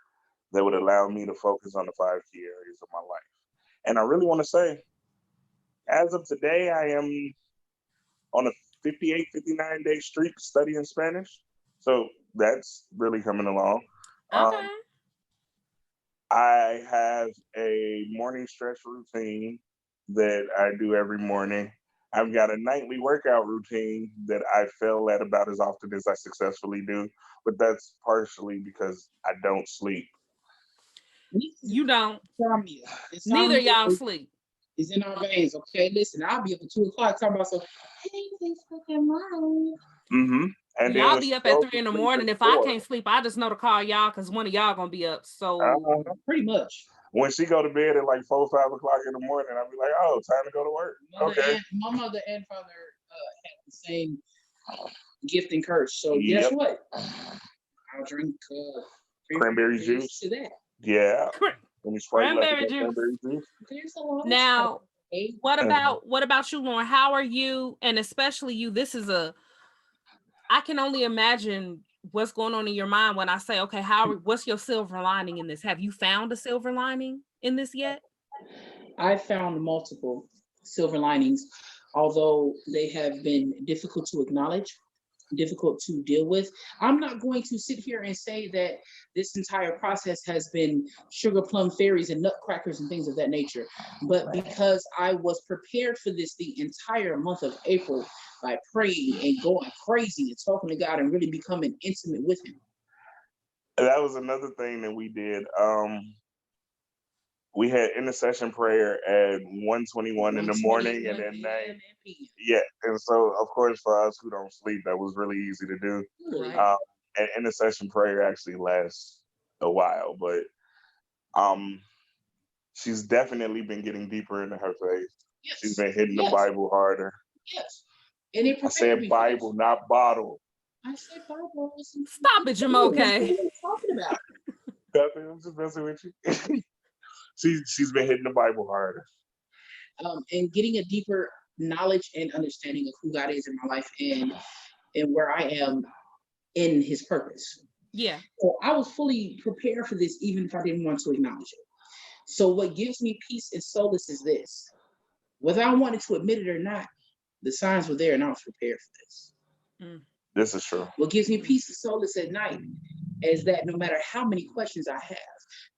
Speaker 1: that would allow me to focus on the 5 key areas of my life. And I really want to say, as of today, I am on a 58, 59-day streak studying Spanish. So that's really coming along.
Speaker 2: Okay.
Speaker 1: I have a morning stretch routine that I do every morning. I've got a nightly workout routine that I fail at about as often as I successfully do, but that's partially because I don't sleep.
Speaker 2: You don't.
Speaker 3: Insomnia.
Speaker 2: Neither y'all sleep.
Speaker 3: It's in our veins. Okay, listen, I'll be up at 2 o'clock talking about some, hey, Facebook and mine.
Speaker 1: Mm-hmm. And
Speaker 2: y'all be up at 3 in the morning. If I can't sleep, I just know to call y'all because one of y'all gonna be up. So
Speaker 3: pretty much.
Speaker 1: When she go to bed at like 4, 5 o'clock in the morning, I'll be like, oh, time to go to work.
Speaker 3: My mother and father had the same gift and curse. So guess what? I'll drink
Speaker 1: cranberry juice
Speaker 3: to that.
Speaker 1: Yeah.
Speaker 2: Cranberry juice. Now, what about you, Lauren? How are you? And especially you, I can only imagine what's going on in your mind when I say, okay, what's your silver lining in this? Have you found a silver lining in this yet?
Speaker 3: I found multiple silver linings, although they have been difficult to acknowledge, difficult to deal with. I'm not going to sit here and say that this entire process has been sugar plum fairies and nutcrackers and things of that nature, but because I was prepared for this the entire month of April by praying and going crazy and talking to God and really becoming intimate with him.
Speaker 1: That was another thing that we did. We had intercession prayer at 1:21 in the morning and then 9. Yeah, and so of course for us who don't sleep, that was really easy to do.
Speaker 3: Right.
Speaker 1: And intercession prayer actually lasts a while, but she's definitely been getting deeper into her faith. Yes. She's been hitting the Bible harder.
Speaker 3: Yes. And
Speaker 1: I said Bible, not bottle.
Speaker 3: I said Bible.
Speaker 2: Stop it, Jumoke.
Speaker 3: What are you talking about?
Speaker 1: I'm just messing with you. She's been hitting the Bible harder.
Speaker 3: And getting a deeper knowledge and understanding of who God is in my life and where I am in his purpose.
Speaker 2: Yeah.
Speaker 3: So I was fully prepared for this, even if I didn't want to acknowledge it. So what gives me peace and solace is this. Whether I wanted to admit it or not, the signs were there and I was prepared for this.
Speaker 1: This is true.
Speaker 3: What gives me peace and solace at night is that no matter how many questions I have,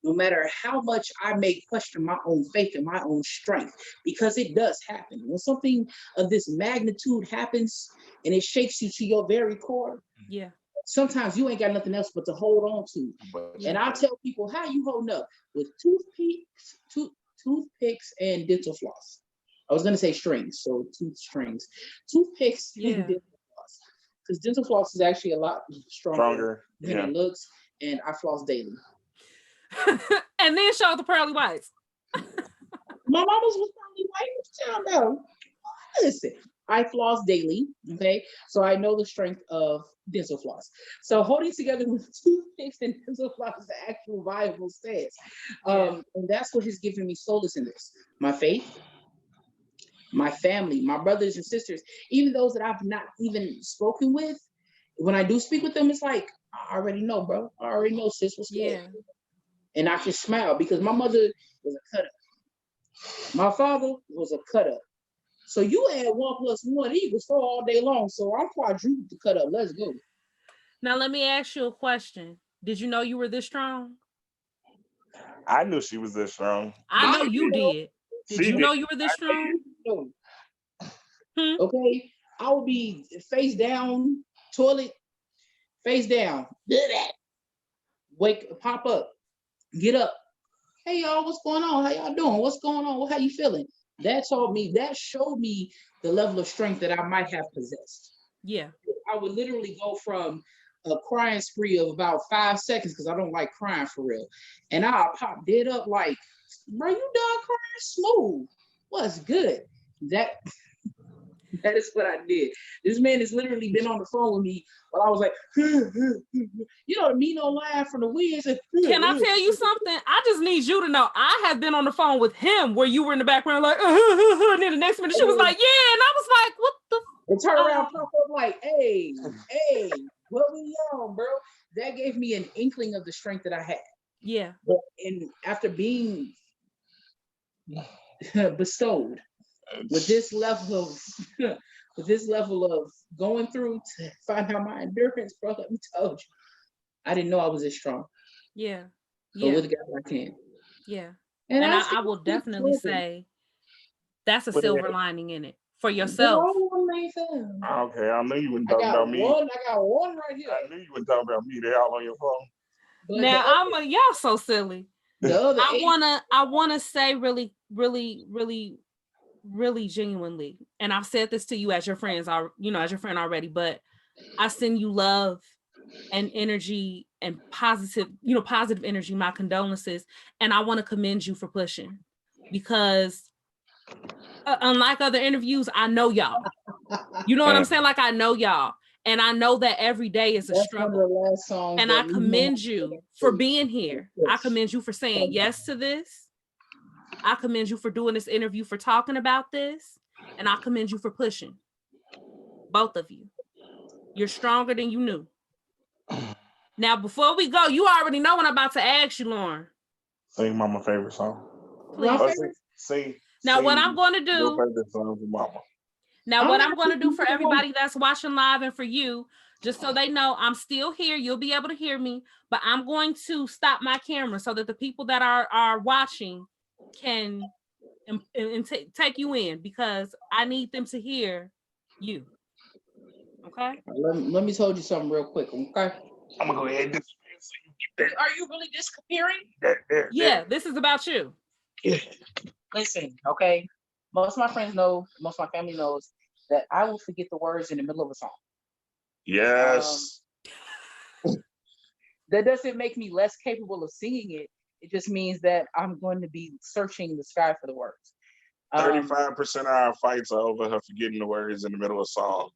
Speaker 3: no matter how much I may question my own faith and my own strength, because it does happen. When something of this magnitude happens and it shakes you to your very core,
Speaker 2: yeah.
Speaker 3: Sometimes you ain't got nothing else but to hold on to. And I tell people, how you holding up? With toothpicks and dental floss. I was gonna say strings, so toothpicks and dental floss. Because dental floss is actually a lot stronger than it looks, and I floss daily.
Speaker 2: And then show the pearly whites.
Speaker 3: My mama's was pearly white. What you talking about? Listen, I floss daily, okay? So I know the strength of dental floss. So holding together with toothpicks and dental floss is the actual viable stance. And that's what has given me solace in this. My faith, my family, my brothers and sisters, even those that I've not even spoken with, when I do speak with them, it's like, I already know, bro. I already know, sis, what's good. And I can smile because my mother was a cut up. My father was a cut up. So you add 1 + 1 equals 4 all day long. So I'm quadrupled to cut up. Let's go.
Speaker 2: Now let me ask you a question. Did you know you were this strong?
Speaker 1: I knew she was this strong.
Speaker 2: I know you did. Did you know you were this strong?
Speaker 3: Okay. I would be face down, toilet, face down. Wake, pop up, get up. Hey y'all, what's going on? How y'all doing? What's going on? How you feeling? That showed me the level of strength that I might have possessed.
Speaker 2: Yeah.
Speaker 3: I would literally go from a crying spree of about 5 seconds because I don't like crying for real. And I'll pop dead up like, bro, you done crying? Smooth. What's good? That is what I did. This man has literally been on the phone with me while I was like, you know, the Mino line from the Wiz.
Speaker 2: Can I tell you something? I just need you to know I have been on the phone with him where you were in the background like, and then the next minute she was like, yeah, and I was like, what the?
Speaker 3: And turn around, pop up like, hey, what we on, bro? That gave me an inkling of the strength that I had.
Speaker 2: Yeah.
Speaker 3: And after being bestowed with this level of going through to find out my endurance, bro, let me tell you, I didn't know I was this strong.
Speaker 2: Yeah.
Speaker 3: But with God, I can.
Speaker 2: Yeah. And I will definitely say that's a silver lining in it for yourself.
Speaker 1: Okay, I knew you wouldn't talk about me.
Speaker 3: I got one right here.
Speaker 1: I knew you wouldn't talk about me. They all on your phone.
Speaker 3: But
Speaker 2: now y'all so silly. I wanna say really genuinely, and I've said this to you as your friends, as your friend already, but I send you love and energy and positive energy, my condolences. And I want to commend you for pushing because unlike other interviews, I know y'all. You know what I'm saying? Like I know y'all. And I know that every day is a struggle. And I commend you for being here. I commend you for saying yes to this. I commend you for doing this interview, for talking about this. And I commend you for pushing. Both of you. You're stronger than you knew. Now, before we go, you already know what I'm about to ask you, Lauren.
Speaker 1: Sing Mama's favorite song.
Speaker 2: Please. Now, what I'm going to do.
Speaker 1: Your favorite song for Mama.
Speaker 2: Now, what I'm going to do for everybody that's watching live and for you, just so they know I'm still here, you'll be able to hear me, but I'm going to stop my camera so that the people that are watching can take you in because I need them to hear you. Okay?
Speaker 3: Let me tell you something real quick, okay?
Speaker 1: I'm going to go ahead and disappear so you get that.
Speaker 3: Are you really disappearing?
Speaker 2: Yeah, this is about you.
Speaker 1: Yeah.
Speaker 3: Listen, okay? Most of my friends know, most of my family knows that I will forget the words in the middle of a song.
Speaker 1: Yes.
Speaker 3: That doesn't make me less capable of singing it. It just means that I'm going to be searching the sky for the words.
Speaker 1: 35% of our fights are over her forgetting the words in the middle of songs.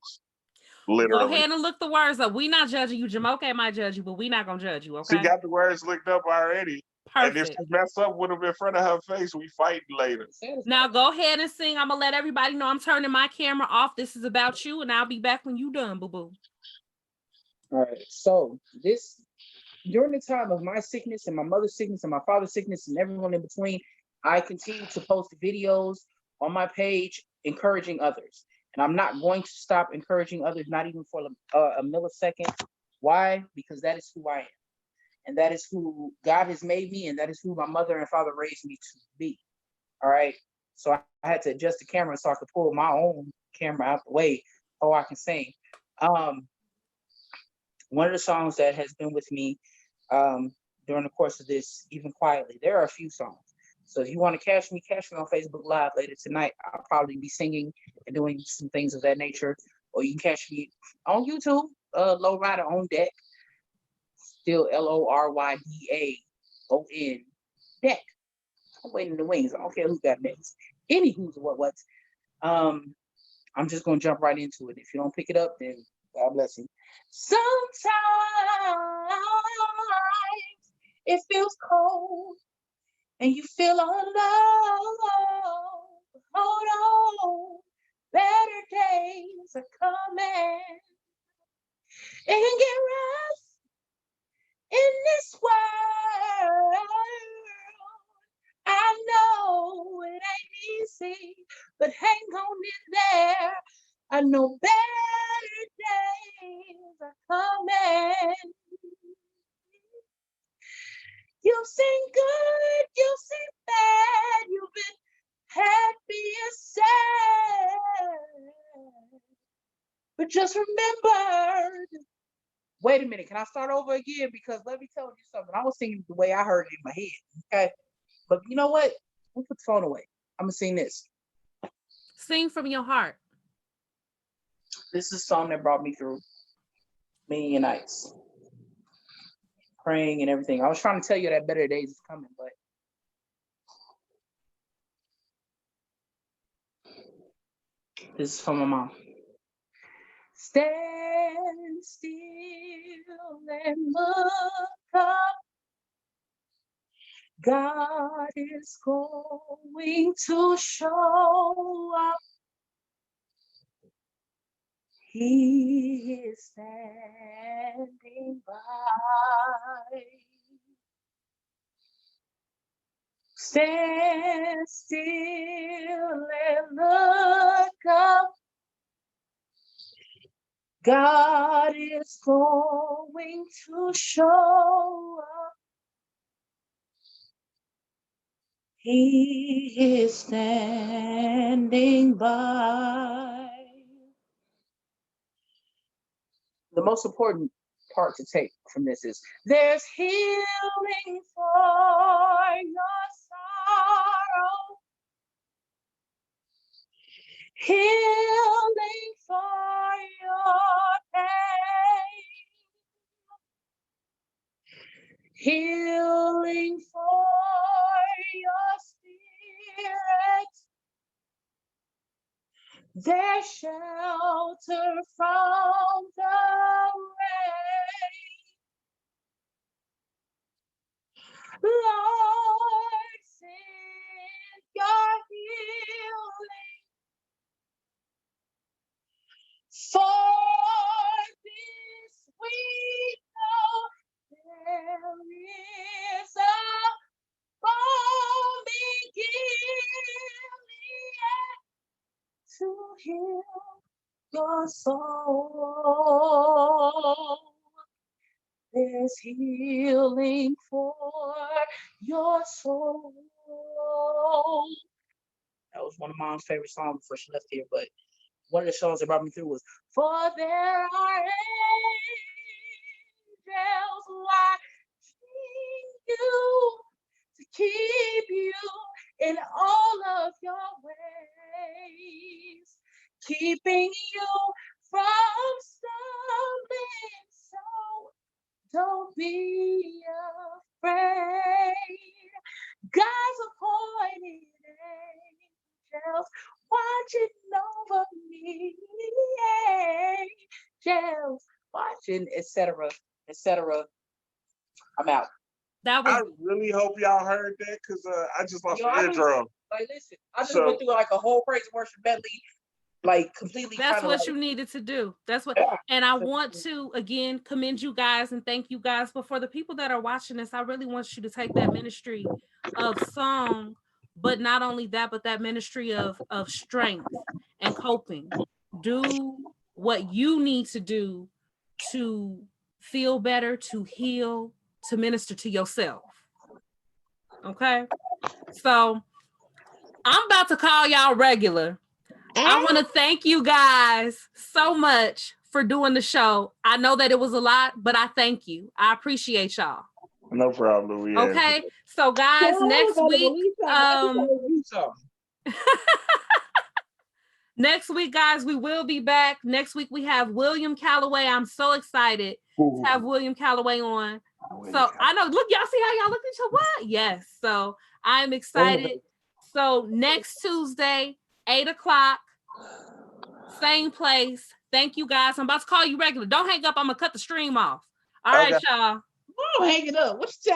Speaker 1: Literally.
Speaker 2: Go ahead and look the words up. We not judging you. Jumoke might judge you, but we not gonna judge you, okay?
Speaker 1: She got the words looked up already. Perfect. And if she messed up with them in front of her face, we fight later.
Speaker 2: Now go ahead and sing. I'm gonna let everybody know I'm turning my camera off. This is about you, and I'll be back when you done, boo-boo.
Speaker 3: All right. So during the time of my sickness and my mother's sickness and my father's sickness and everyone in between, I continue to post videos on my page encouraging others. And I'm not going to stop encouraging others, not even for a millisecond. Why? Because that is who I am. And that is who God has made me. And that is who my mother and father raised me to be. All right. So I had to adjust the camera so I could pull my own camera out the way so I can sing. One of the songs that has been with me during the course of this, even quietly, there are a few songs. So if you want to catch me on Facebook Live later tonight. I'll probably be singing and doing some things of that nature. Or you can catch me on YouTube, Lowrider on Deck. Still LORYDAON Deck. I'm waiting in the wings. I don't care who got next. Any who's what's. I'm just gonna jump right into it. If you don't pick it up, then God bless you. Sometimes it feels cold and you feel alone. Hold on, better days are coming. It can get rough in this world. I know it ain't easy, but hang on in there. I know better days are coming. You've seen good, you've seen bad, you've been happy and sad. But just remember, wait a minute, can I start over again? Because let me tell you something. I was singing the way I heard it in my head, okay? But you know what? We'll put the phone away. I'm going to sing this.
Speaker 2: Sing from your heart.
Speaker 3: This is a song that brought me through many nights. Praying and everything. I was trying to tell you that better days is coming, but this is from my mom. Stand still and look up. God is going to show up. He is standing by. Stand still and look up. God is going to show up. He is standing by. The most important part to take from this is there's healing for your sorrow, healing for your pain, healing for your spirit. There's shelter from the rain. Lord, send your healing for this we know there is a balm in Gilead to heal your soul. There's healing for your soul. That was one of Mom's favorite songs before she left here, but one of the songs that brought me through was, for there are angels watching you to keep you in all of your ways, keeping you from stumbling. So don't be afraid. God's appointed angels watching over me. Angels watching, etc., etc. I'm out.
Speaker 2: That was
Speaker 1: I really hope y'all heard that because I just lost my eardrum.
Speaker 3: Like, listen, I just went through like a whole praise and worship medley, like completely.
Speaker 2: That's what you needed to do. That's what, and I want to again commend you guys and thank you guys. But for the people that are watching this, I really want you to take that ministry of song, but not only that, but that ministry of strength and coping. Do what you need to do to feel better, to heal, to minister to yourself. Okay, so I'm about to call y'all regular. I want to thank you guys so much for doing the show. I know that it was a lot, but I thank you. I appreciate y'all.
Speaker 1: No problem. Yeah.
Speaker 2: Okay, so guys, next week, next week, guys, we will be back. Next week we have William Calloway. I'm so excited to have William Calloway on. So I know, look, y'all see how y'all look at each other? What? Yes. So I'm excited. So next Tuesday, 8 o'clock. same place. Thank you guys. I'm about to call you regular. Don't hang up. I'm gonna cut the stream off. All right, y'all.
Speaker 3: Oh, hang it up. What's that?